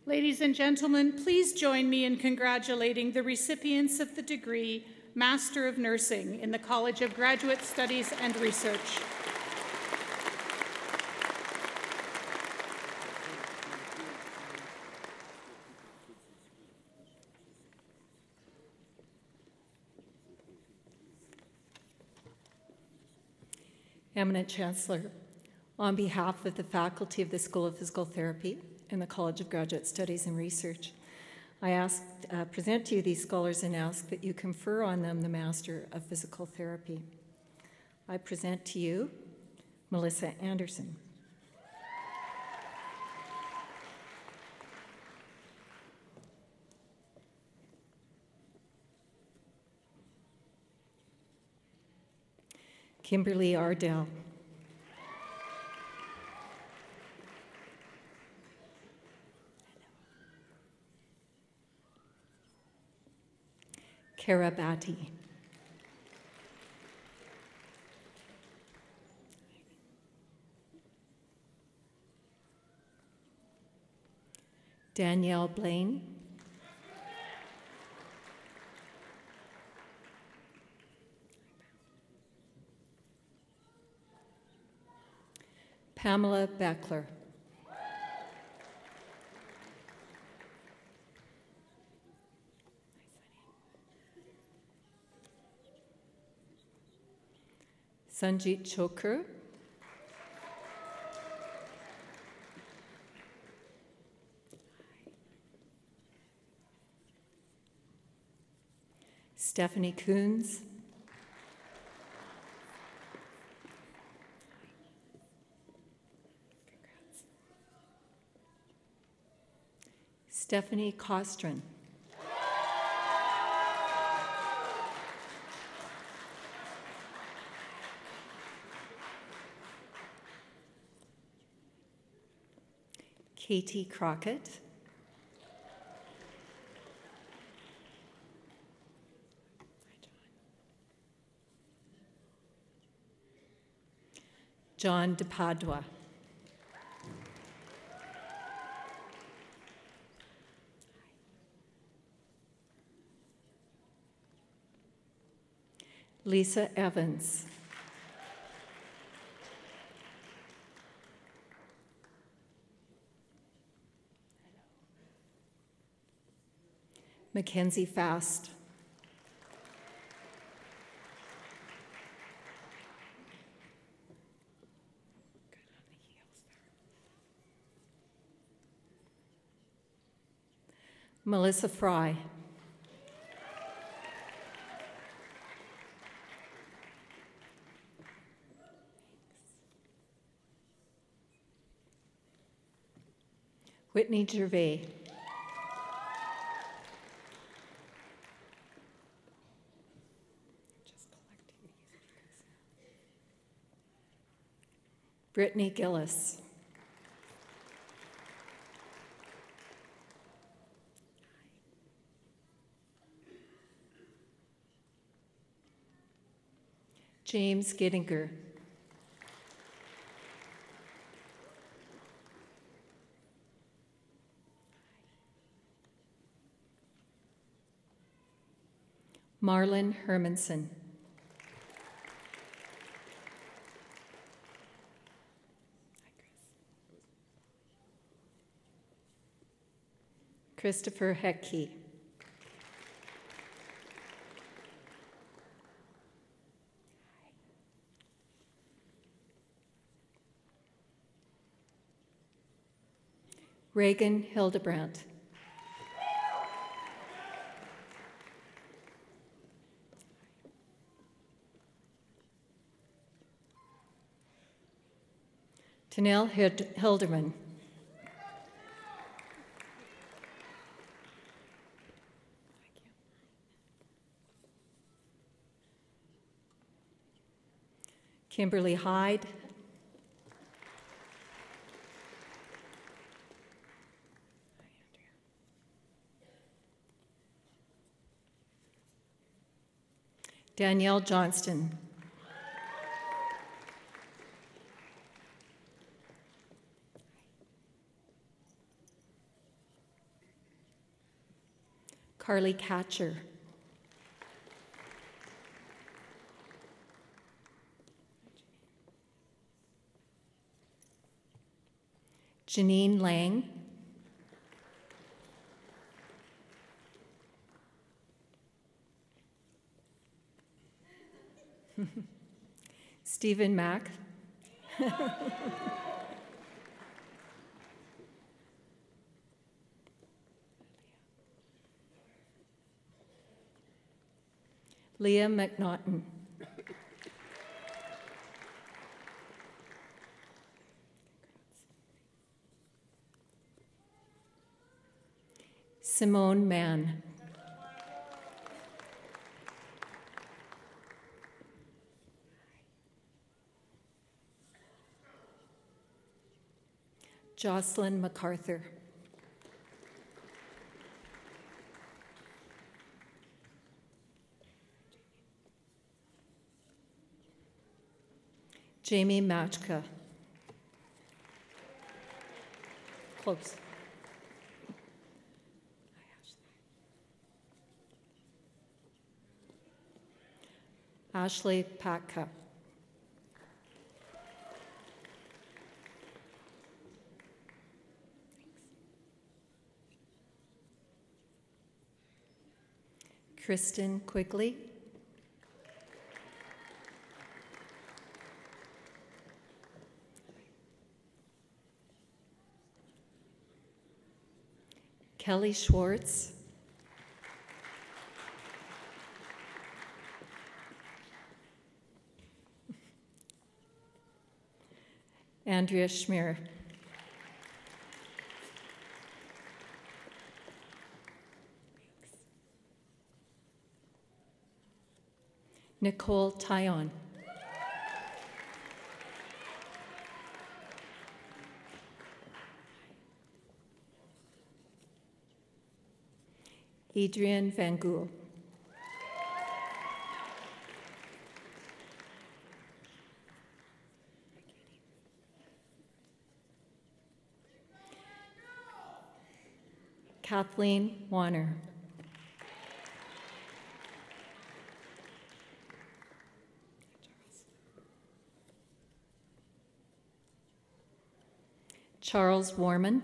Ladies and gentlemen, please join me in congratulating the recipients of the degree Master of Nursing in the College of Graduate Studies and Research. Eminent Chancellor, on behalf of the faculty of the School of Physical Therapy and the College of Graduate Studies and Research, I present to you these scholars and ask that you confer on them the Master of Physical Therapy. I present to you Melissa Anderson. Kimberly Ardell. Kara Batty. Danielle Blaine. Pamela Beckler. Sanjit Chokra. Stephanie Coons. Stephanie Costrin. Katie Crockett. John DePadua. Lisa Evans. Mackenzie Fast. Melissa Fry. Whitney Gervais. Brittany Gillis. James Gittinger. Marlon Hermanson. Christopher Heckey. Reagan Hildebrandt. Tanel Hilderman. Kimberly Hyde. Danielle Johnston. Carly Catcher. Janine Lang. Stephen Mack. Leah McNaughton. Simone Mann. Jocelyn MacArthur. Jamie Matchka. Close. Ashley Patka. Kristen Quigley. Kelly Schwartz. Andrea Schmier. Nicole Tyon. Adrian Van Gool. Kathleen Warner. Charles Warman.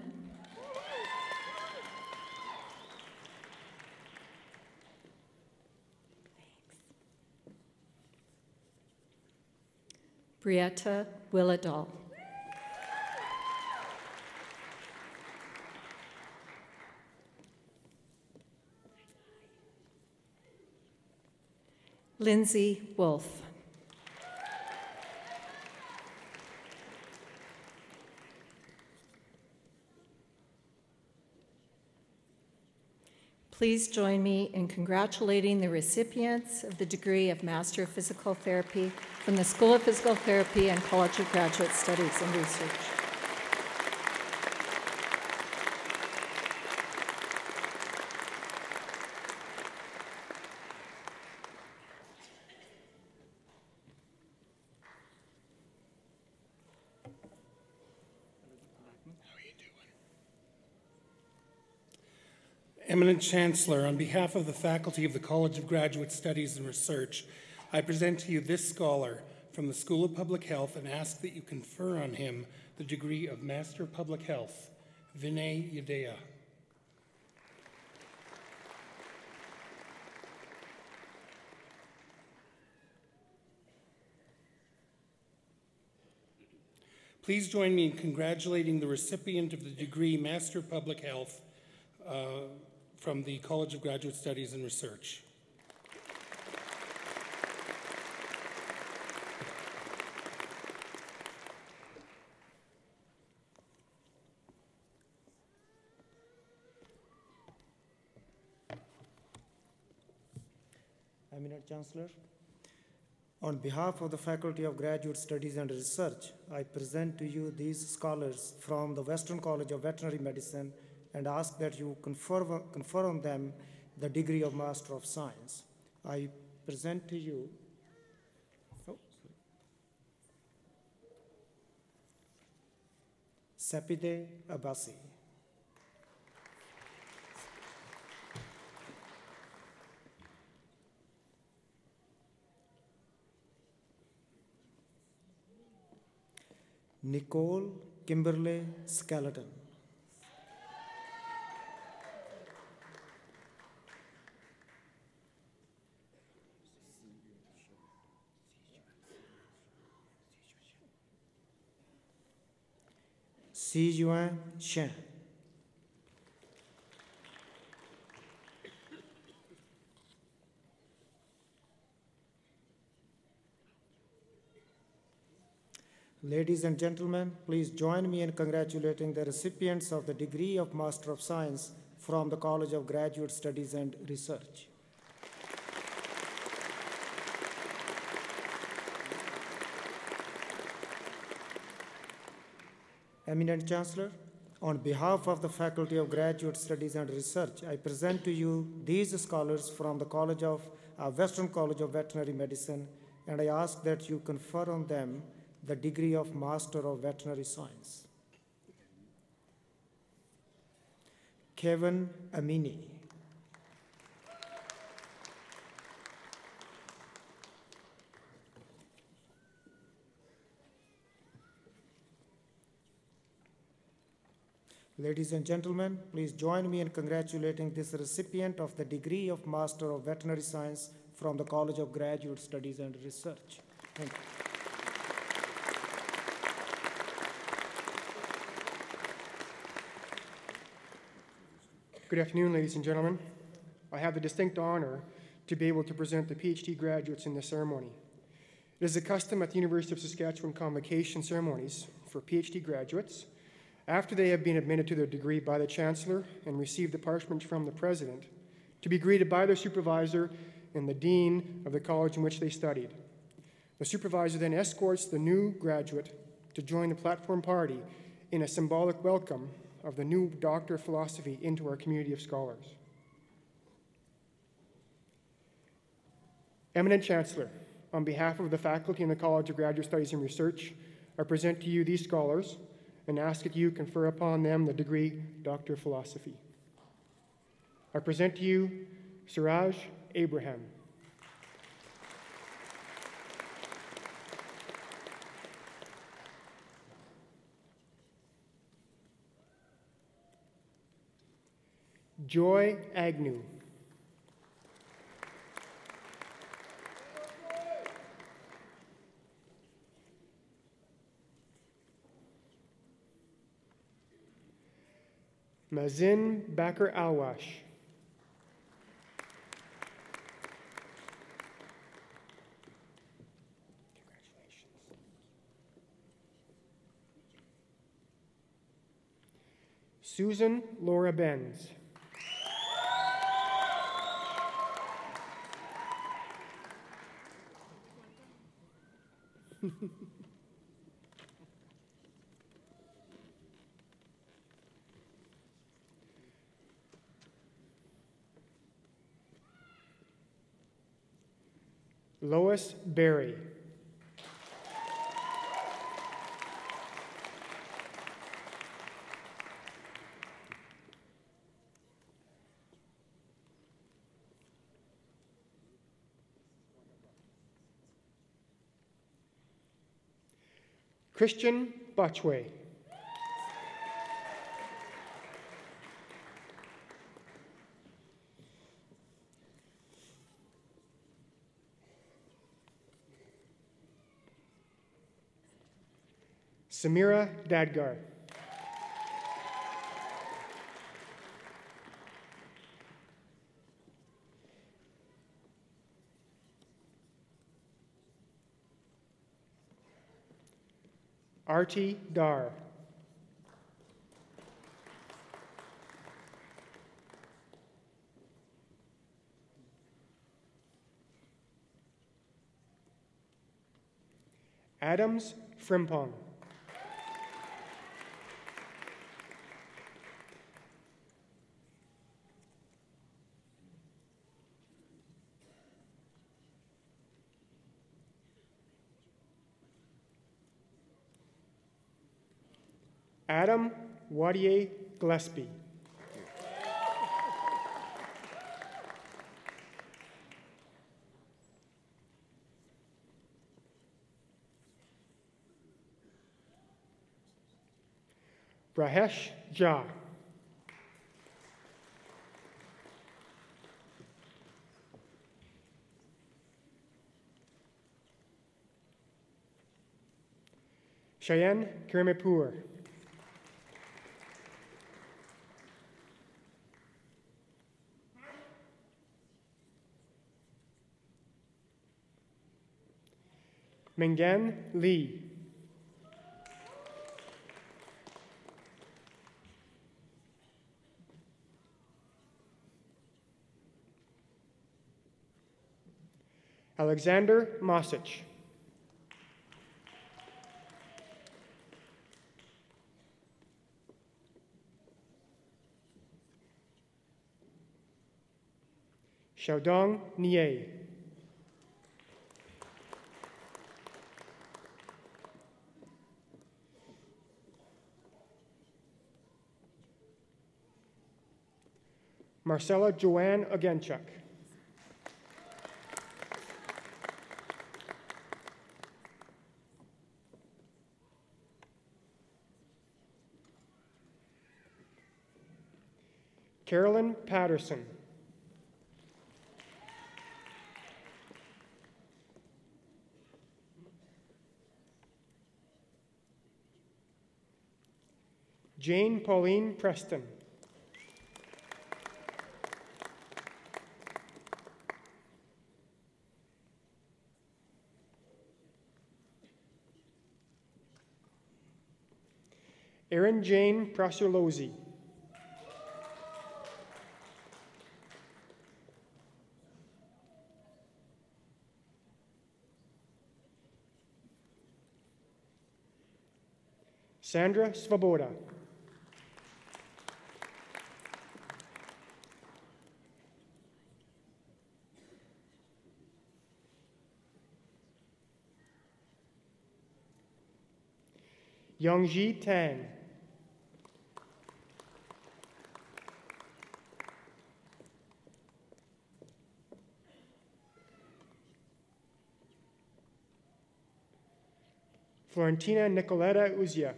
Brietta Willadahl. Lindsay Wolf. Please join me in congratulating the recipients of the degree of Master of Physical Therapy from the School of Physical Therapy and College of Graduate Studies and Research. Eminent Chancellor, on behalf of the faculty of the College of Graduate Studies and Research, I present to you this scholar from the School of Public Health and ask that you confer on him the degree of Master of Public Health, Vinay Yadea. Please join me in congratulating the recipient of the degree Master of Public Health from the College of Graduate Studies and Research. Eminent Chancellor, on behalf of the Faculty of Graduate Studies and Research, I present to you these scholars from the Western College of Veterinary Medicine and ask that you confer on them the degree of Master of Science. I present to you Sapide Abasi. Nicole Kimberly Skeleton. Sijuan Shen. Ladies and gentlemen, please join me in congratulating the recipients of the degree of Master of Science from the College of Graduate Studies and Research. Eminent Chancellor, on behalf of the Faculty of Graduate Studies and Research, I present to you these scholars from the Western College of Veterinary Medicine, and I ask that you confer on them the degree of Master of Veterinary Science. Kevin Amini. Ladies and gentlemen, please join me in congratulating this recipient of the degree of Master of Veterinary Science from the College of Graduate Studies and Research. Thank you. Good afternoon, ladies and gentlemen. I have the distinct honor to be able to present the PhD graduates in this ceremony. It is a custom at the University of Saskatchewan convocation ceremonies for PhD graduates, after they have been admitted to their degree by the Chancellor and received the parchment from the President, to be greeted by their supervisor and the Dean of the college in which they studied. The supervisor then escorts the new graduate to join the platform party in a symbolic welcome of the new Doctor of Philosophy into our community of scholars. Eminent Chancellor, on behalf of the faculty in the College of Graduate Studies and Research, I present to you these scholars and ask that you confer upon them the degree Doctor of Philosophy. I present to you Siraj Abraham. Joy Agnew. Mazin Bakr Alwash. Susan Laura Benz. Lois Berry. Christian Botchway. Samira Dadgar. Arti Dar. Adams Frimpong. Adam Wadier Gillespie. Rahesh Jha. Cheyenne Kirimipur. Mengan Lee. Alexander Mosic. Xiaodong Nie. Marcella Joanne Ogenchuk. Carolyn Patterson. Jane Pauline Preston. Erin Jane Prasurlozi. Sandra Svoboda. Youngji Tang. Florentina Nicoletta Uzia.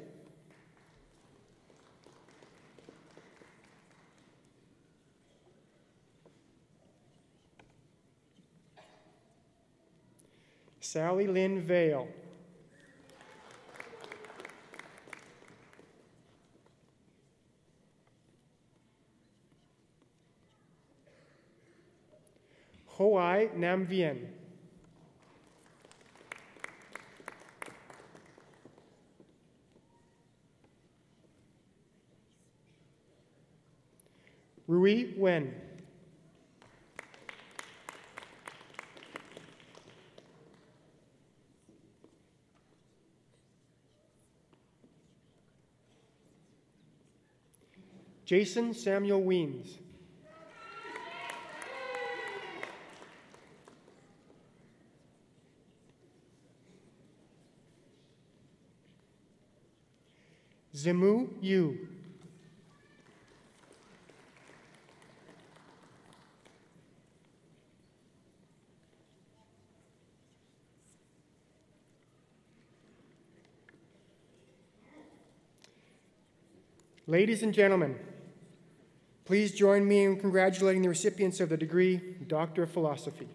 Sally Lynn Vale. Hoai Nam Vien. Rui Wen. Jason Samuel Weems. Zimu Yu. Ladies and gentlemen, please join me in congratulating the recipients of the degree Doctor of Philosophy.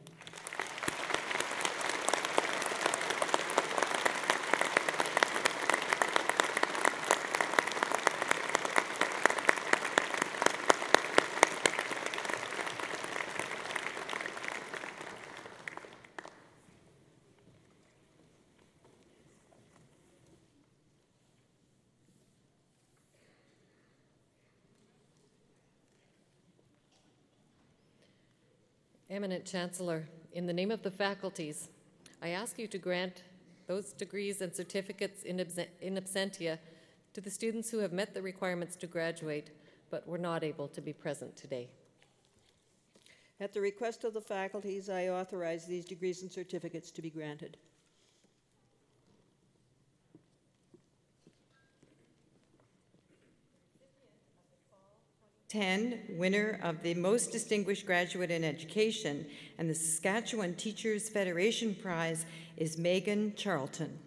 Eminent Chancellor, in the name of the faculties, I ask you to grant those degrees and certificates in absentia to the students who have met the requirements to graduate but were not able to be present today. At the request of the faculties, I authorize these degrees and certificates to be granted. Winner of the Most Distinguished Graduate in Education and the Saskatchewan Teachers Federation Prize is Megan Charlton.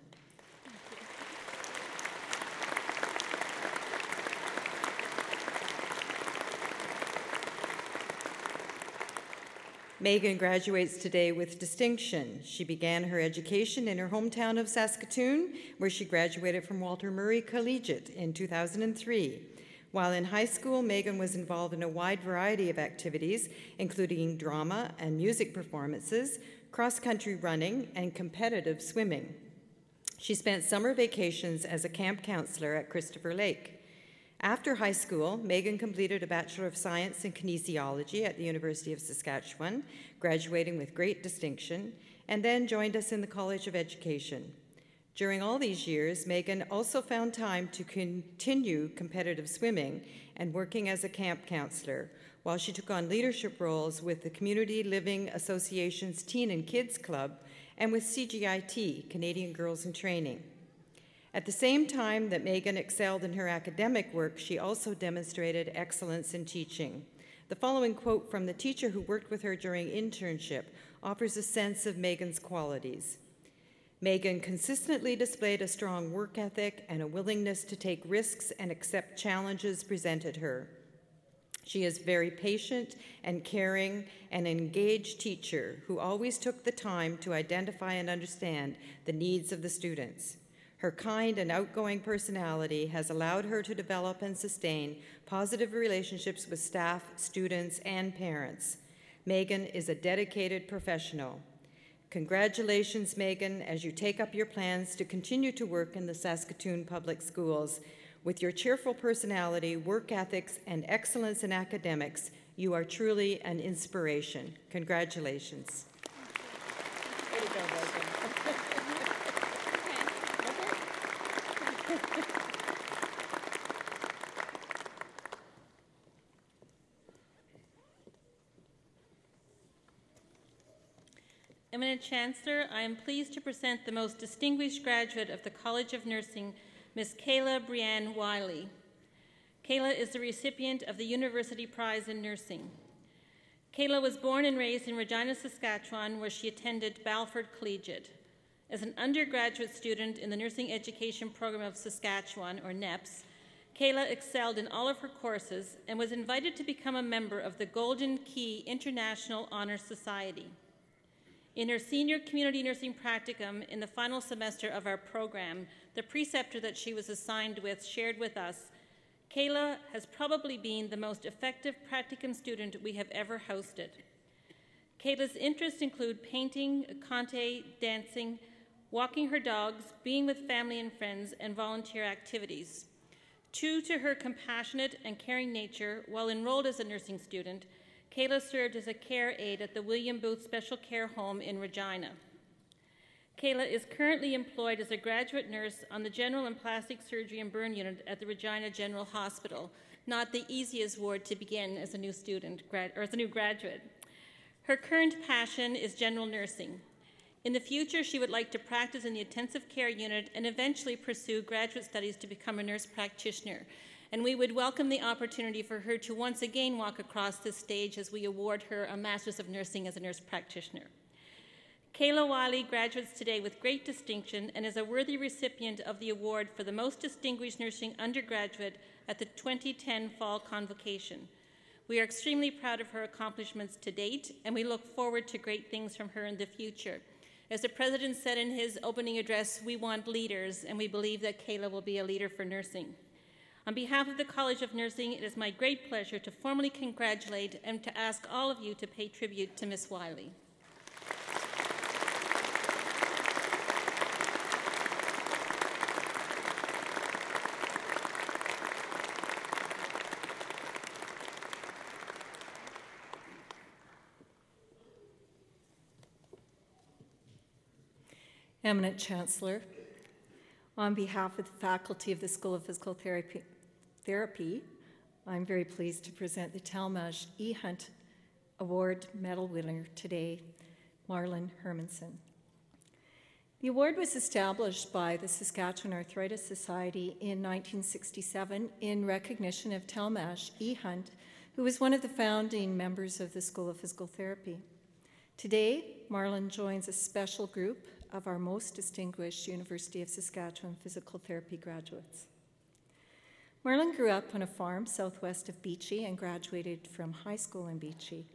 Megan graduates today with distinction. She began her education in her hometown of Saskatoon, where she graduated from Walter Murray Collegiate in 2003. While in high school, Megan was involved in a wide variety of activities, including drama and music performances, cross-country running, and competitive swimming. She spent summer vacations as a camp counselor at Christopher Lake. After high school, Megan completed a Bachelor of Science in Kinesiology at the University of Saskatchewan, graduating with great distinction, and then joined us in the College of Education. During all these years, Megan also found time to continue competitive swimming and working as a camp counselor, while she took on leadership roles with the Community Living Association's Teen and Kids Club and with CGIT, Canadian Girls in Training. At the same time that Megan excelled in her academic work, she also demonstrated excellence in teaching. The following quote from the teacher who worked with her during internship offers a sense of Megan's qualities. Megan consistently displayed a strong work ethic and a willingness to take risks and accept challenges presented her. She is very patient and caring and an engaged teacher who always took the time to identify and understand the needs of the students. Her kind and outgoing personality has allowed her to develop and sustain positive relationships with staff, students, and parents. Megan is a dedicated professional. Congratulations, Megan, as you take up your plans to continue to work in the Saskatoon Public Schools. With your cheerful personality, work ethics, and excellence in academics, you are truly an inspiration. Congratulations. Eminent Chancellor, I am pleased to present the most distinguished graduate of the College of Nursing, Ms. Kayla Brianne Wiley. Kayla is the recipient of the University Prize in Nursing. Kayla was born and raised in Regina, Saskatchewan, where she attended Balford Collegiate. As an undergraduate student in the Nursing Education Program of Saskatchewan, or NEPS, Kayla excelled in all of her courses and was invited to become a member of the Golden Key International Honor Society. In her senior community nursing practicum in the final semester of our program, the preceptor that she was assigned with shared with us, Kayla has probably been the most effective practicum student we have ever hosted. Kayla's interests include painting, conte, dancing, walking her dogs, being with family and friends, and volunteer activities. True to her compassionate and caring nature, while enrolled as a nursing student, Kayla served as a care aide at the William Booth Special Care Home in Regina. Kayla is currently employed as a graduate nurse on the General and Plastic Surgery and Burn Unit at the Regina General Hospital, not the easiest ward to begin as a new student or as a new graduate. Her current passion is general nursing. In the future, she would like to practice in the intensive care unit and eventually pursue graduate studies to become a nurse practitioner. And we would welcome the opportunity for her to once again walk across this stage as we award her a Master's of Nursing as a nurse practitioner. Kayla Wiley graduates today with great distinction and is a worthy recipient of the award for the Most Distinguished Nursing Undergraduate at the 2010 Fall Convocation. We are extremely proud of her accomplishments to date, and we look forward to great things from her in the future. As the President said in his opening address, we want leaders, and we believe that Kayla will be a leader for nursing. On behalf of the College of Nursing, it is my great pleasure to formally congratulate and to ask all of you to pay tribute to Ms. Wiley. Eminent Chancellor, on behalf of the faculty of the School of Physical Therapy, I'm very pleased to present the Talmage E. Hunt Award medal winner today, Marlon Hermanson. The award was established by the Saskatchewan Arthritis Society in 1967 in recognition of Talmage E. Hunt, who was one of the founding members of the School of Physical Therapy. Today, Marlon joins a special group of our most distinguished University of Saskatchewan physical therapy graduates. Marlon grew up on a farm southwest of Beachy and graduated from high school in Beachy.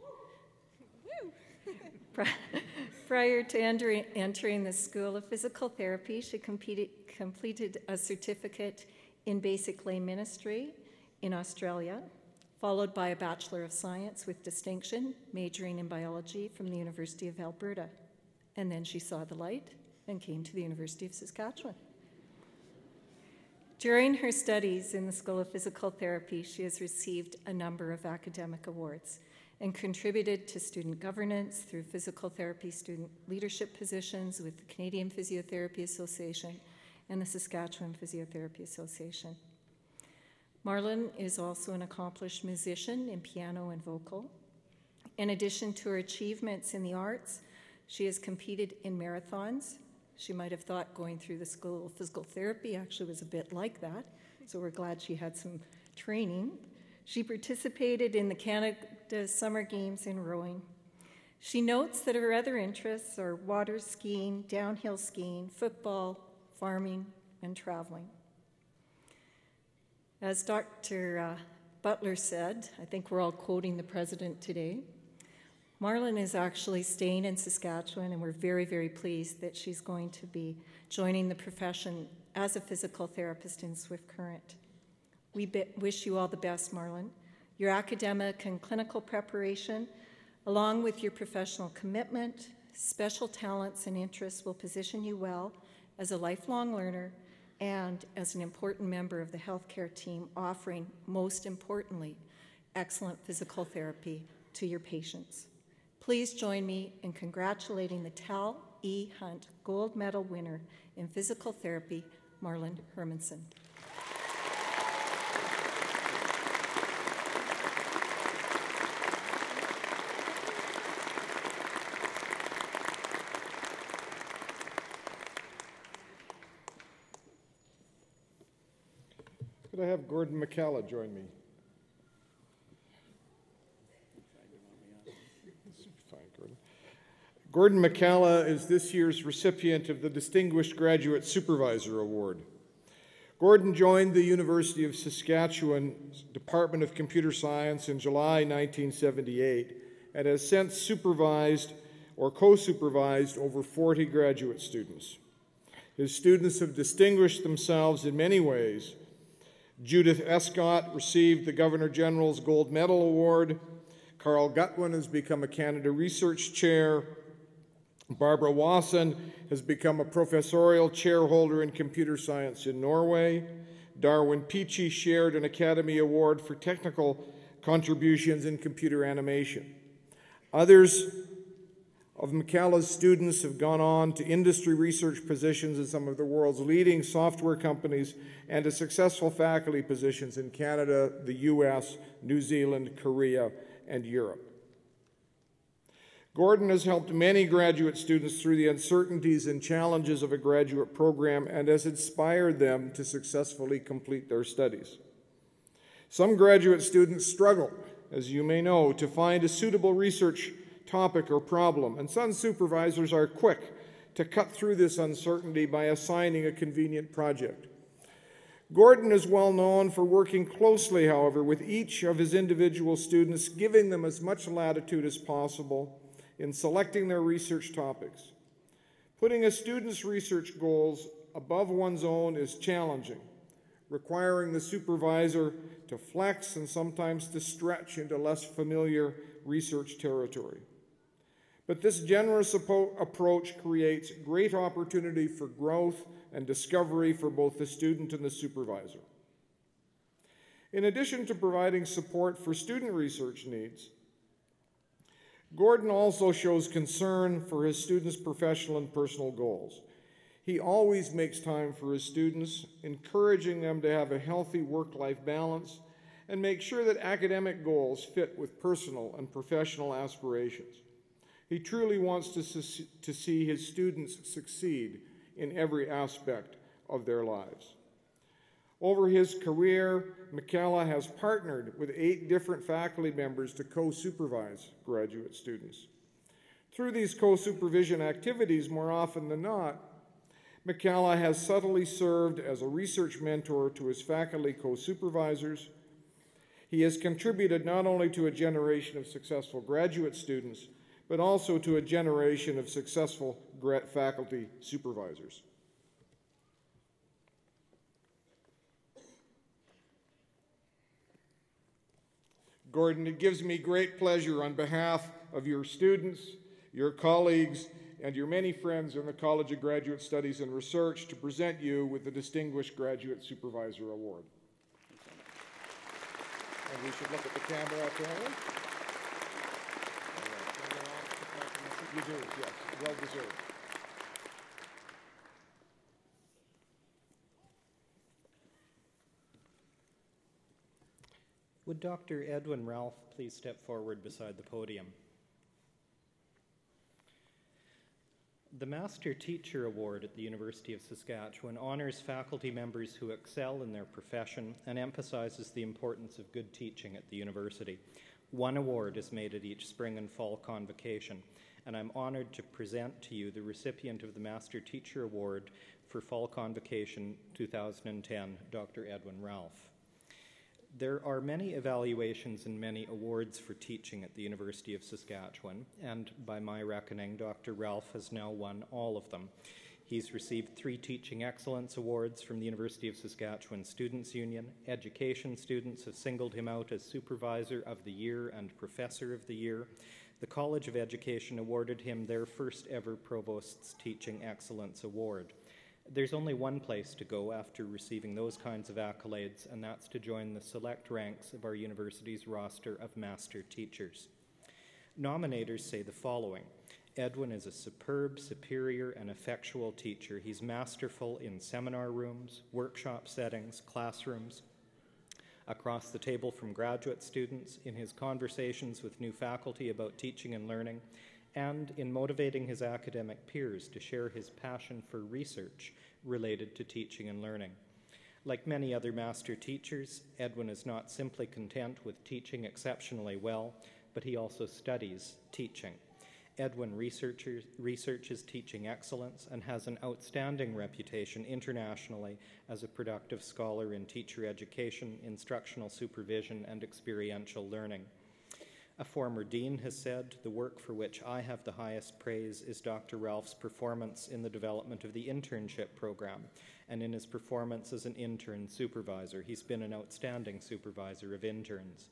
Prior to entering the School of Physical Therapy, she completed a certificate in basic lay ministry in Australia, followed by a Bachelor of Science with distinction, majoring in biology from the University of Alberta. And then she saw the light and came to the University of Saskatchewan. During her studies in the School of Physical Therapy, she has received a number of academic awards and contributed to student governance through physical therapy student leadership positions with the Canadian Physiotherapy Association and the Saskatchewan Physiotherapy Association. Marlon is also an accomplished musician in piano and vocal. In addition to her achievements in the arts, she has competed in marathons. She might have thought going through the School of Physical Therapy actually was a bit like that, so we're glad she had some training. She participated in the Canada Summer Games in rowing. She notes that her other interests are water skiing, downhill skiing, football, farming, and traveling. As Dr. Butler said, I think we're all quoting the president today, Marlon is actually staying in Saskatchewan, and we're very, very pleased that she's going to be joining the profession as a physical therapist in Swift Current. We wish you all the best, Marlon. Your academic and clinical preparation, along with your professional commitment, special talents, and interests will position you well as a lifelong learner and as an important member of the healthcare team, offering, most importantly, excellent physical therapy to your patients. Please join me in congratulating the Tal E. Hunt Gold Medal winner in physical therapy, Marlon Hermanson. Could I have Gordon McCalla join me? Gordon McCalla is this year's recipient of the Distinguished Graduate Supervisor Award. Gordon joined the University of Saskatchewan's Department of Computer Science in July 1978 and has since supervised or co-supervised over 40 graduate students. His students have distinguished themselves in many ways. Judith Escott received the Governor General's Gold Medal Award. Carl Gutwin has become a Canada Research Chair. Barbara Wasson has become a professorial chairholder in computer science in Norway. Darwin Peachy shared an Academy Award for technical contributions in computer animation. Others of McCalla's students have gone on to industry research positions in some of the world's leading software companies and to successful faculty positions in Canada, the US, New Zealand, Korea, and Europe. Gordon has helped many graduate students through the uncertainties and challenges of a graduate program and has inspired them to successfully complete their studies. Some graduate students struggle, as you may know, to find a suitable research topic or problem, and some supervisors are quick to cut through this uncertainty by assigning a convenient project. Gordon is well known for working closely, however, with each of his individual students, giving them as much latitude as possible in selecting their research topics. Putting a student's research goals above one's own is challenging, requiring the supervisor to flex and sometimes to stretch into less familiar research territory. But this generous approach creates great opportunity for growth and discovery for both the student and the supervisor. In addition to providing support for student research needs, Gordon also shows concern for his students' professional and personal goals. He always makes time for his students, encouraging them to have a healthy work-life balance and make sure that academic goals fit with personal and professional aspirations. He truly wants to see his students succeed in every aspect of their lives. Over his career, Michaela has partnered with 8 different faculty members to co-supervise graduate students. Through these co-supervision activities, more often than not, Michaela has subtly served as a research mentor to his faculty co-supervisors. He has contributed not only to a generation of successful graduate students, but also to a generation of successful faculty supervisors. Gordon, it gives me great pleasure on behalf of your students, your colleagues, and your many friends in the College of Graduate Studies and Research to present you with the Distinguished Graduate Supervisor Award. And we should look at the camera apparently. You do, yes, well deserved. Would Dr. Edwin Ralph please step forward beside the podium? The Master Teacher Award at the University of Saskatchewan honors faculty members who excel in their profession and emphasizes the importance of good teaching at the university. One award is made at each spring and fall convocation, and I'm honored to present to you the recipient of the Master Teacher Award for Fall Convocation 2010, Dr. Edwin Ralph. There are many evaluations and many awards for teaching at the University of Saskatchewan, and by my reckoning, Dr. Ralph has now won all of them. He's received 3 Teaching Excellence Awards from the University of Saskatchewan Students' Union. Education students have singled him out as Supervisor of the Year and Professor of the Year. The College of Education awarded him their first ever Provost's Teaching Excellence Award. There's only one place to go after receiving those kinds of accolades, and that's to join the select ranks of our university's roster of master teachers. Nominators say the following: Edwin is a superb, superior, and effectual teacher. He's masterful in seminar rooms, workshop settings, classrooms, across the table from graduate students, in his conversations with new faculty about teaching and learning, and in motivating his academic peers to share his passion for research related to teaching and learning. Like many other master teachers, Edwin is not simply content with teaching exceptionally well, but he also studies teaching. Edwin researches teaching excellence and has an outstanding reputation internationally as a productive scholar in teacher education, instructional supervision, and experiential learning. A former dean has said, "The work for which I have the highest praise is Dr. Ralph's performance in the development of the internship program and in his performance as an intern supervisor. He's been an outstanding supervisor of interns."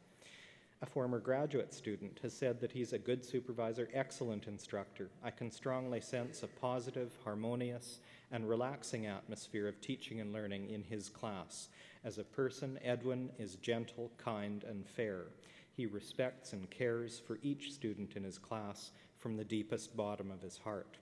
A former graduate student has said that he's a good supervisor, excellent instructor. I can strongly sense a positive, harmonious, and relaxing atmosphere of teaching and learning in his class. As a person, Edwin is gentle, kind, and fair. He respects and cares for each student in his class from the deepest bottom of his heart.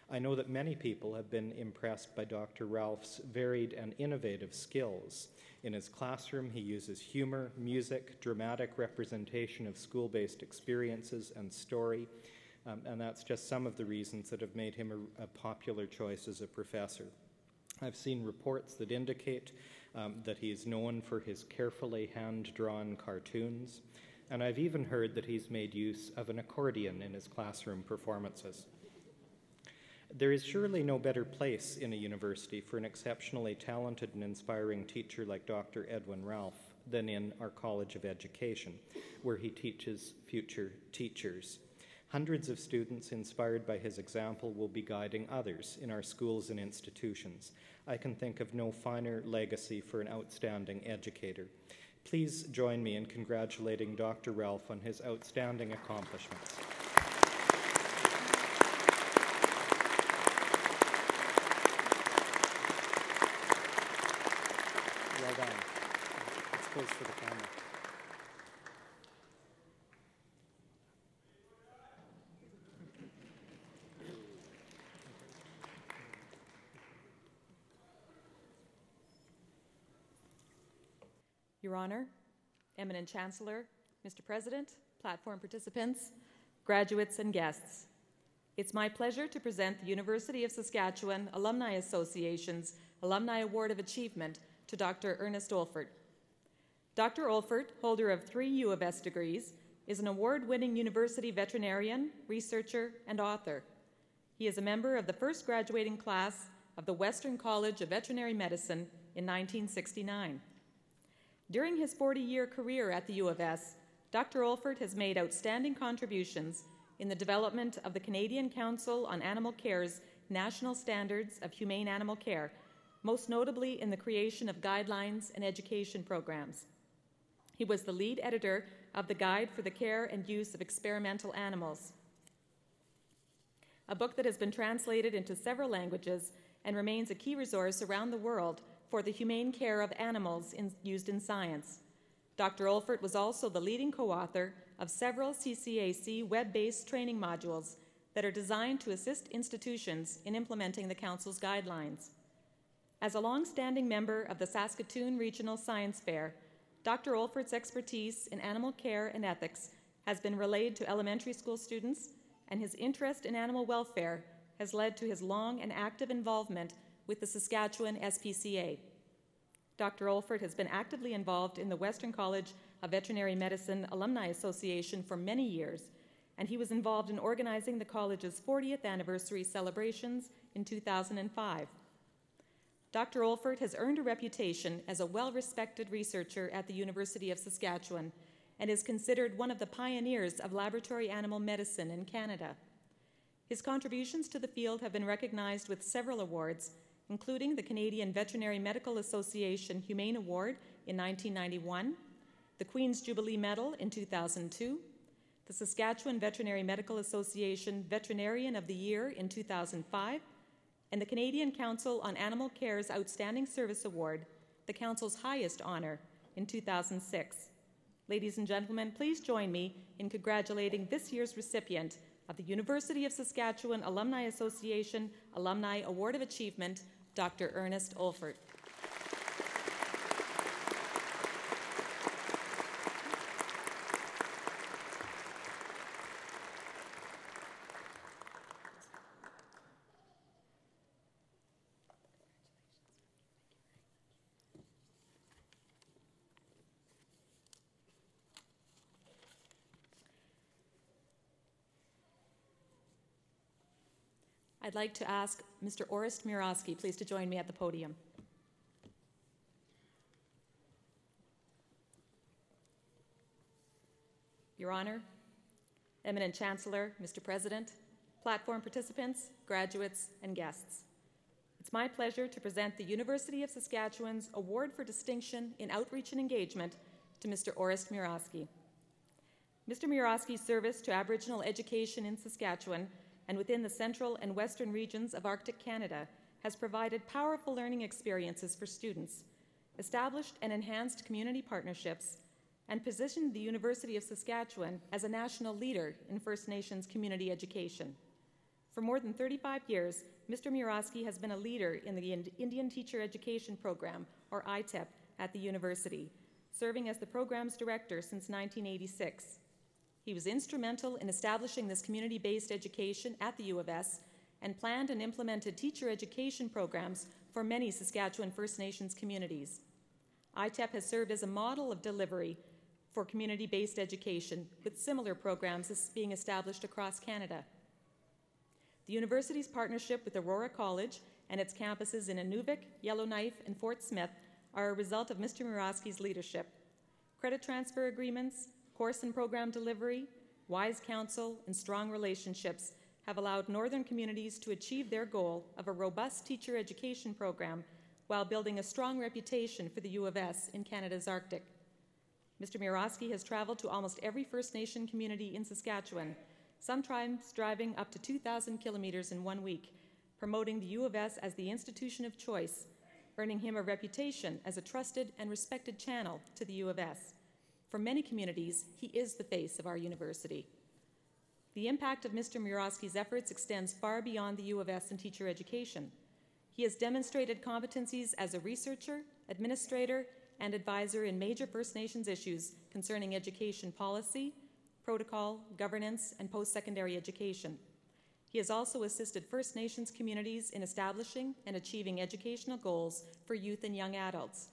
I know that many people have been impressed by Dr. Ralph's varied and innovative skills. In his classroom, he uses humor, music, dramatic representation of school-based experiences, and story, and that's just some of the reasons that have made him a popular choice as a professor. I've seen reports that indicate that he is known for his carefully hand-drawn cartoons, and I've even heard that he's made use of an accordion in his classroom performances. There is surely no better place in a university for an exceptionally talented and inspiring teacher like Dr. Edwin Ralph than in our College of Education, where he teaches future teachers. Hundreds of students inspired by his example will be guiding others in our schools and institutions. I can think of no finer legacy for an outstanding educator. Please join me in congratulating Dr. Ralph on his outstanding accomplishments. Well done. Let's pose for the camera. Your Honor, Eminent Chancellor, Mr. President, platform participants, graduates, and guests. It's my pleasure to present the University of Saskatchewan Alumni Association's Alumni Award of Achievement to Dr. Ernest Olfert. Dr. Olfert, holder of 3 U of S degrees, is an award-winning university veterinarian, researcher, and author. He is a member of the first graduating class of the Western College of Veterinary Medicine in 1969. During his 40-year career at the U of S, Dr. Olfert has made outstanding contributions in the development of the Canadian Council on Animal Care's National Standards of Humane Animal Care, most notably in the creation of guidelines and education programs. He was the lead editor of the Guide for the Care and Use of Experimental Animals, a book that has been translated into several languages and remains a key resource around the world for the humane care of animals used in science. Dr. Olfert was also the leading co-author of several CCAC web-based training modules that are designed to assist institutions in implementing the Council's guidelines. As a long-standing member of the Saskatoon Regional Science Fair, Dr. Olfert's expertise in animal care and ethics has been relayed to elementary school students, and his interest in animal welfare has led to his long and active involvement with the Saskatchewan SPCA. Dr. Olfert has been actively involved in the Western College of Veterinary Medicine Alumni Association for many years, and he was involved in organizing the college's 40th anniversary celebrations in 2005. Dr. Olfert has earned a reputation as a well-respected researcher at the University of Saskatchewan and is considered one of the pioneers of laboratory animal medicine in Canada. His contributions to the field have been recognized with several awards, including the Canadian Veterinary Medical Association Humane Award in 1991, the Queen's Jubilee Medal in 2002, the Saskatchewan Veterinary Medical Association Veterinarian of the Year in 2005, and the Canadian Council on Animal Care's Outstanding Service Award, the Council's highest honor, in 2006. Ladies and gentlemen, please join me in congratulating this year's recipient of the University of Saskatchewan Alumni Association Alumni Award of Achievement, Dr. Ernest Olfert. I'd like to ask Mr. Orest Murawski, please, to join me at the podium. Your Honor, Eminent Chancellor, Mr. President, platform participants, graduates, and guests. It's my pleasure to present the University of Saskatchewan's Award for Distinction in Outreach and Engagement to Mr. Orest Murawski. Mr. Murawski's service to Aboriginal education in Saskatchewan and within the central and western regions of Arctic Canada has provided powerful learning experiences for students, established and enhanced community partnerships, and positioned the University of Saskatchewan as a national leader in First Nations community education. For more than 35 years, Mr. Murawski has been a leader in the Indian Teacher Education Program, or ITEP, at the university, serving as the program's director since 1986. He was instrumental in establishing this community-based education at the U of S and planned and implemented teacher education programs for many Saskatchewan First Nations communities. ITEP has served as a model of delivery for community-based education, with similar programs being established across Canada. The university's partnership with Aurora College and its campuses in Inuvik, Yellowknife, and Fort Smith are a result of Mr. Murawski's leadership. Credit transfer agreements, course and program delivery, wise counsel, and strong relationships have allowed northern communities to achieve their goal of a robust teacher education program while building a strong reputation for the U of S in Canada's Arctic. Mr. Murawski has traveled to almost every First Nation community in Saskatchewan, sometimes driving up to 2,000 kilometers in 1 week, promoting the U of S as the institution of choice, earning him a reputation as a trusted and respected channel to the U of S. For many communities, he is the face of our university. The impact of Mr. Murawski's efforts extends far beyond the U of S and teacher education. He has demonstrated competencies as a researcher, administrator, and advisor in major First Nations issues concerning education policy, protocol, governance, and post-secondary education. He has also assisted First Nations communities in establishing and achieving educational goals for youth and young adults.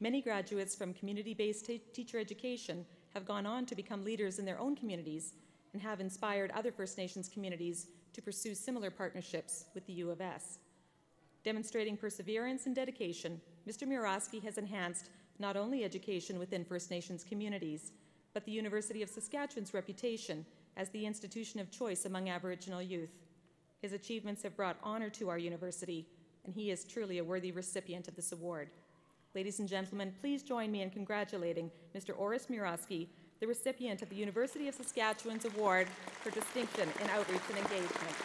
Many graduates from community-based teacher education have gone on to become leaders in their own communities and have inspired other First Nations communities to pursue similar partnerships with the U of S. Demonstrating perseverance and dedication, Mr. Murawski has enhanced not only education within First Nations communities, but the University of Saskatchewan's reputation as the institution of choice among Aboriginal youth. His achievements have brought honor to our university, and he is truly a worthy recipient of this award. Ladies and gentlemen, please join me in congratulating Mr. Oris Murawski, the recipient of the University of Saskatchewan's Award for Distinction in Outreach and Engagement.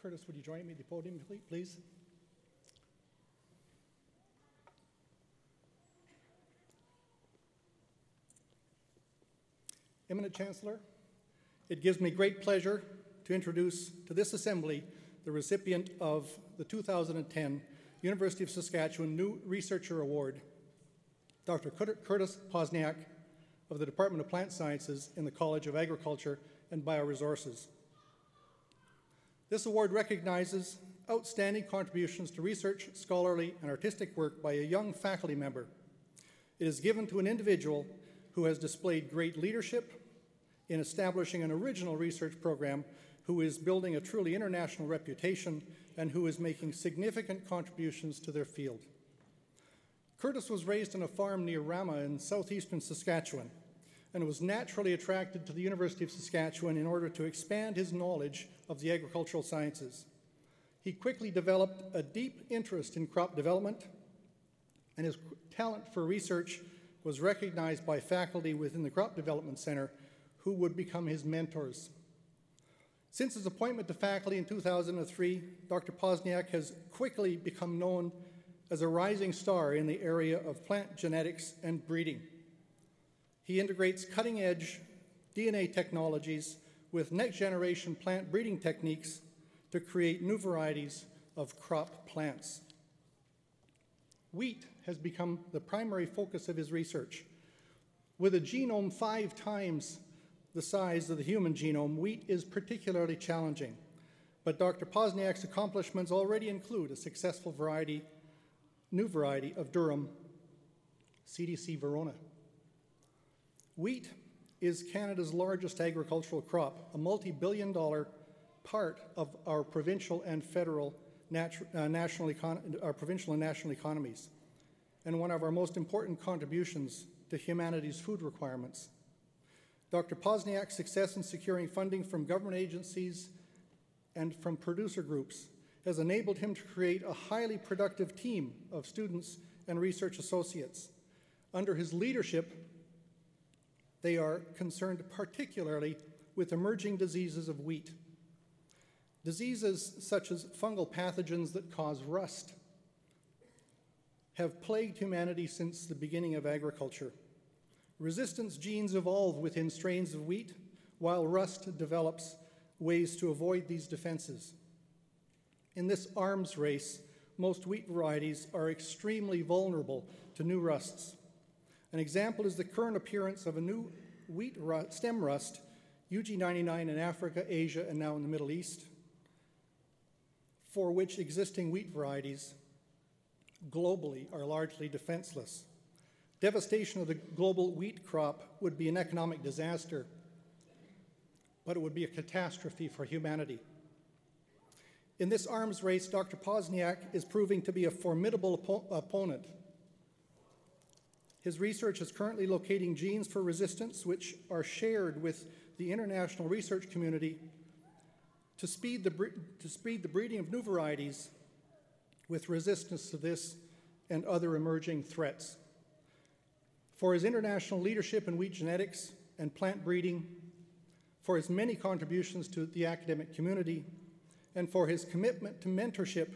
Curtis, would you join me at the podium, please? Eminent Chancellor, it gives me great pleasure to introduce to this Assembly the recipient of the 2010 University of Saskatchewan New Researcher Award, Dr. Curtis Posniak of the Department of Plant Sciences in the College of Agriculture and Bioresources. This award recognizes outstanding contributions to research, scholarly, and artistic work by a young faculty member. It is given to an individual who has displayed great leadership in establishing an original research program, who is building a truly international reputation, and who is making significant contributions to their field. Curtis was raised on a farm near Rama in southeastern Saskatchewan, and was naturally attracted to the University of Saskatchewan in order to expand his knowledge of the agricultural sciences. He quickly developed a deep interest in crop development, and his talent for research was recognized by faculty within the Crop Development Center, who would become his mentors. Since his appointment to faculty in 2003, Dr. Posniak has quickly become known as a rising star in the area of plant genetics and breeding. He integrates cutting-edge DNA technologies with next-generation plant breeding techniques to create new varieties of crop plants. Wheat has become the primary focus of his research. With a genome 5 times the size of the human genome, wheat is particularly challenging. But Dr. Posniak's accomplishments already include a successful new variety of durum, CDC Verona. Wheat is Canada's largest agricultural crop, a multi-billion-dollar part of our provincial and federal national economies, and one of our most important contributions to humanity's food requirements. Dr. Posniak's success in securing funding from government agencies and from producer groups has enabled him to create a highly productive team of students and research associates. Under his leadership, they are concerned particularly with emerging diseases of wheat. Diseases such as fungal pathogens that cause rust have plagued humanity since the beginning of agriculture. Resistance genes evolve within strains of wheat, while rust develops ways to avoid these defenses. In this arms race, most wheat varieties are extremely vulnerable to new rusts. An example is the current appearance of a new wheat stem rust, UG99 in Africa, Asia, and now in the Middle East, for which existing wheat varieties globally are largely defenseless. Devastation of the global wheat crop would be an economic disaster, but it would be a catastrophe for humanity. In this arms race, Dr. Posniak is proving to be a formidable opponent. His research is currently locating genes for resistance, which are shared with the international research community to speed the breeding of new varieties with resistance to this and other emerging threats. for his international leadership in wheat genetics and plant breeding, for his many contributions to the academic community, and for his commitment to mentorship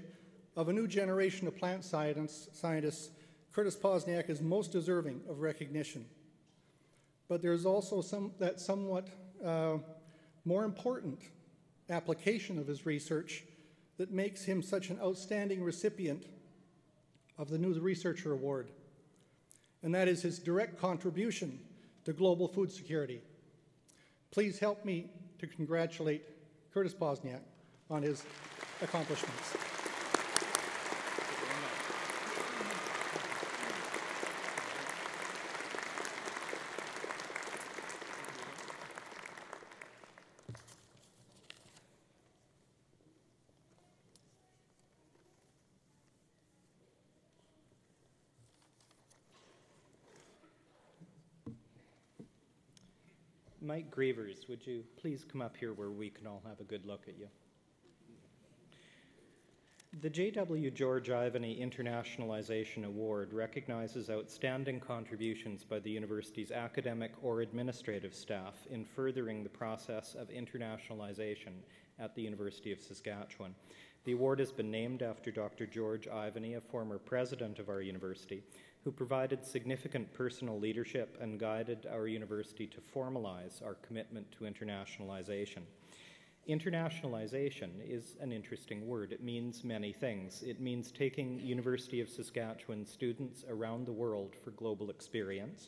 of a new generation of plant scientists, Curtis Posniak is most deserving of recognition. But there's also that somewhat more important application of his research that makes him such an outstanding recipient of the New Researcher Award, and that is his direct contribution to global food security. Please help me to congratulate Curtis Posniak on his accomplishments. Mike Grievers, would you please come up here where we can all have a good look at you? The J.W. George Ivany Internationalization Award recognizes outstanding contributions by the university's academic or administrative staff in furthering the process of internationalization at the University of Saskatchewan. The award has been named after Dr. George Ivany, a former president of our university, who provided significant personal leadership and guided our university to formalize our commitment to internationalization. Internationalization is an interesting word. It means many things. It means taking University of Saskatchewan students around the world for global experience.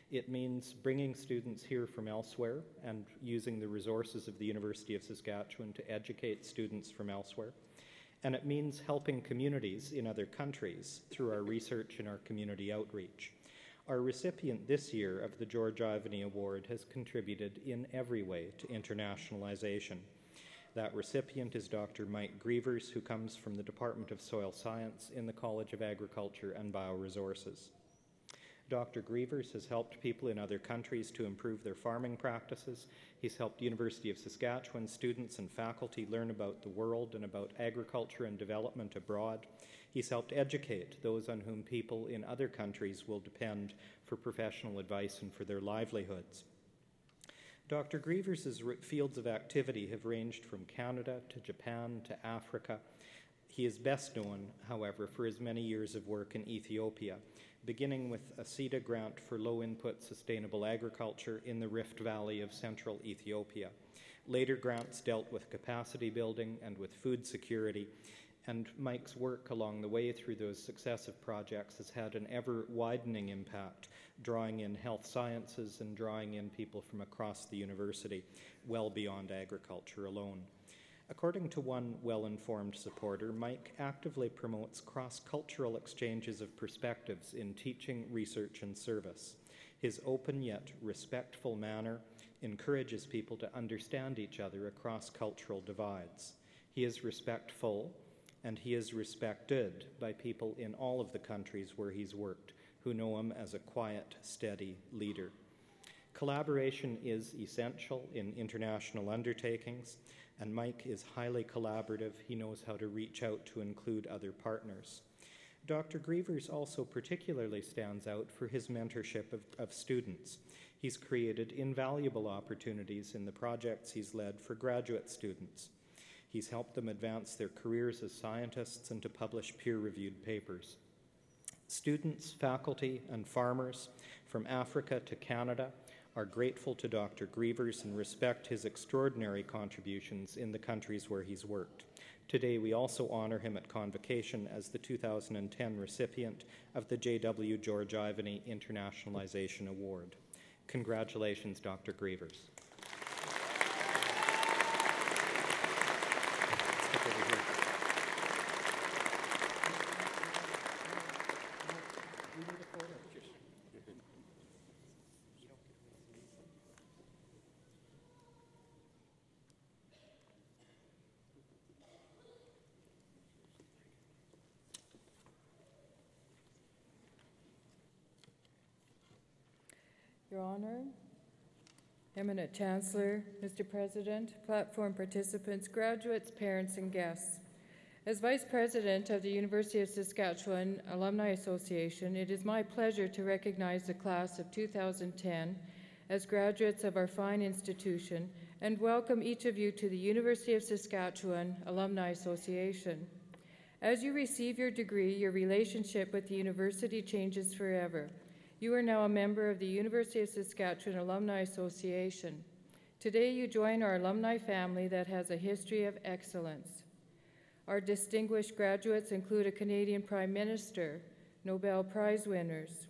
It means bringing students here from elsewhere and using the resources of the University of Saskatchewan to educate students from elsewhere. And it means helping communities in other countries through our research and our community outreach. Our recipient this year of the George Ivany Award has contributed in every way to internationalization. That recipient is Dr. Mike Grievers, who comes from the Department of Soil Science in the College of Agriculture and Bioresources. Dr. Grievers has helped people in other countries to improve their farming practices. He's helped University of Saskatchewan students and faculty learn about the world and about agriculture and development abroad. He's helped educate those on whom people in other countries will depend for professional advice and for their livelihoods. Dr. Grievers' fields of activity have ranged from Canada to Japan to Africa. He is best known, however, for his many years of work in Ethiopia, beginning with a CETA grant for low-input sustainable agriculture in the Rift Valley of central Ethiopia. Later grants dealt with capacity building and with food security, and Mike's work along the way through those successive projects has had an ever-widening impact, drawing in health sciences and drawing in people from across the university, well beyond agriculture alone. According to one well-informed supporter, Mike actively promotes cross-cultural exchanges of perspectives in teaching, research, and service. His open yet respectful manner encourages people to understand each other across cultural divides. He is respectful, and he is respected by people in all of the countries where he's worked, who know him as a quiet, steady leader. Collaboration is essential in international undertakings, and Mike is highly collaborative. He knows how to reach out to include other partners. Dr. Grievers also particularly stands out for his mentorship of students. He's created invaluable opportunities in the projects he's led for graduate students. He's helped them advance their careers as scientists and to publish peer-reviewed papers. Students, faculty, and farmers from Africa to Canada are grateful to Dr. Grievers and respect his extraordinary contributions in the countries where he's worked. Today, we also honor him at Convocation as the 2010 recipient of the J.W. George Ivany Internationalization Award. Congratulations, Dr. Grievers. Your Honor, Eminent Chancellor, Mr. President, platform participants, graduates, parents, and guests. As Vice President of the University of Saskatchewan Alumni Association, it is my pleasure to recognize the class of 2010 as graduates of our fine institution and welcome each of you to the University of Saskatchewan Alumni Association. As you receive your degree, your relationship with the university changes forever. You are now a member of the University of Saskatchewan Alumni Association. Today you join our alumni family that has a history of excellence. Our distinguished graduates include a Canadian Prime Minister, Nobel Prize winners,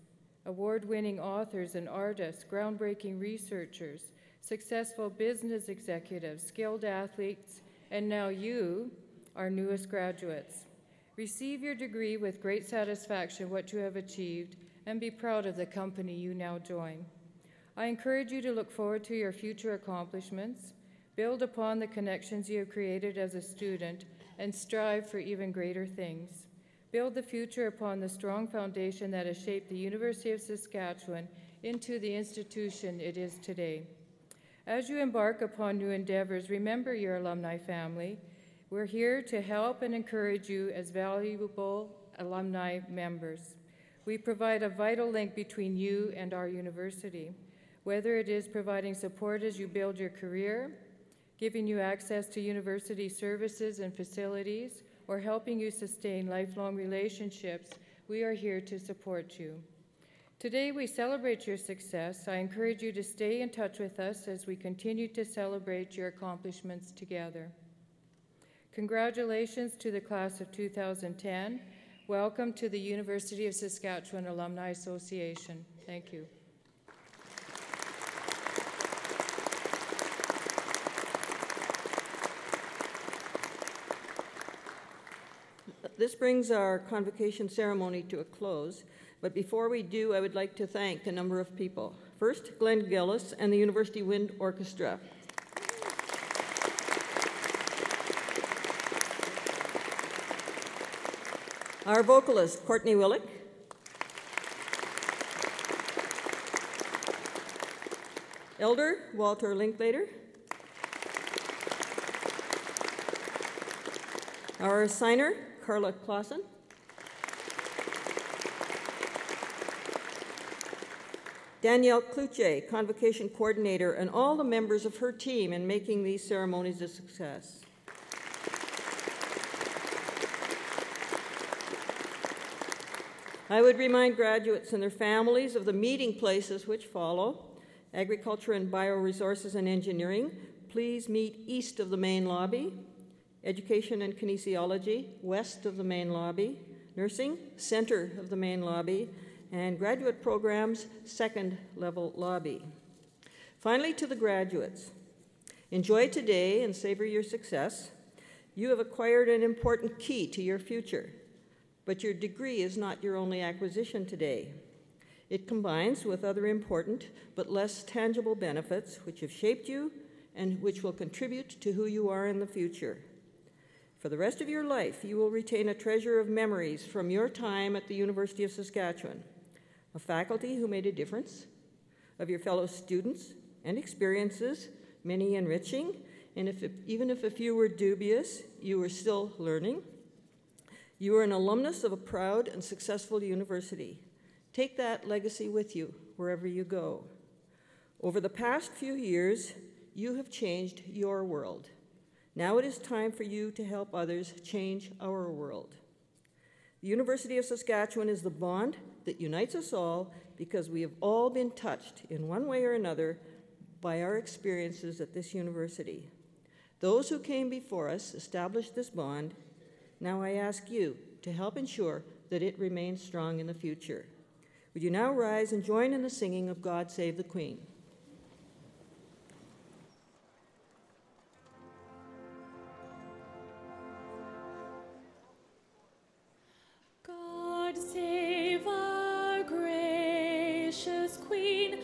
award-winning authors and artists, groundbreaking researchers, successful business executives, skilled athletes, and now you, our newest graduates. Receive your degree with great satisfaction what you have achieved and be proud of the company you now join. I encourage you to look forward to your future accomplishments, build upon the connections you have created as a student, and strive for even greater things. Build the future upon the strong foundation that has shaped the University of Saskatchewan into the institution it is today. As you embark upon new endeavors, remember your alumni family. We're here to help and encourage you as valuable alumni members. We provide a vital link between you and our university, whether it is providing support as you build your career, giving you access to university services and facilities, or helping you sustain lifelong relationships. We are here to support you. Today we celebrate your success. I encourage you to stay in touch with us as we continue to celebrate your accomplishments together. Congratulations to the class of 2010. Welcome to the University of Saskatchewan Alumni Association. Thank you. This brings our convocation ceremony to a close, but before we do, I would like to thank a number of people. First, Glenn Gillis and the University Wind Orchestra. Our vocalist, Courtney Willick. Elder, Walter Linklater. Our assigner, Carla Clausen. Danielle Kluche, Convocation Coordinator, and all the members of her team in making these ceremonies a success. I would remind graduates and their families of the meeting places which follow. Agriculture and Bioresources and Engineering, please meet east of the main lobby. Education and Kinesiology, west of the main lobby. Nursing, center of the main lobby. And graduate programs, second level lobby. Finally, to the graduates. Enjoy today and savor your success. You have acquired an important key to your future, but your degree is not your only acquisition today. It combines with other important but less tangible benefits which have shaped you and which will contribute to who you are in the future. For the rest of your life, you will retain a treasure of memories from your time at the University of Saskatchewan, of faculty who made a difference, of your fellow students and experiences, many enriching, and even if a few were dubious, you were still learning. You are an alumnus of a proud and successful university. Take that legacy with you wherever you go. Over the past few years, you have changed your world. Now it is time for you to help others change our world. The University of Saskatchewan is the bond that unites us all because we have all been touched in one way or another by our experiences at this university. Those who came before us established this bond. Now I ask you to help ensure that it remains strong in the future. Would you now rise and join in the singing of God Save the Queen? God save our gracious Queen.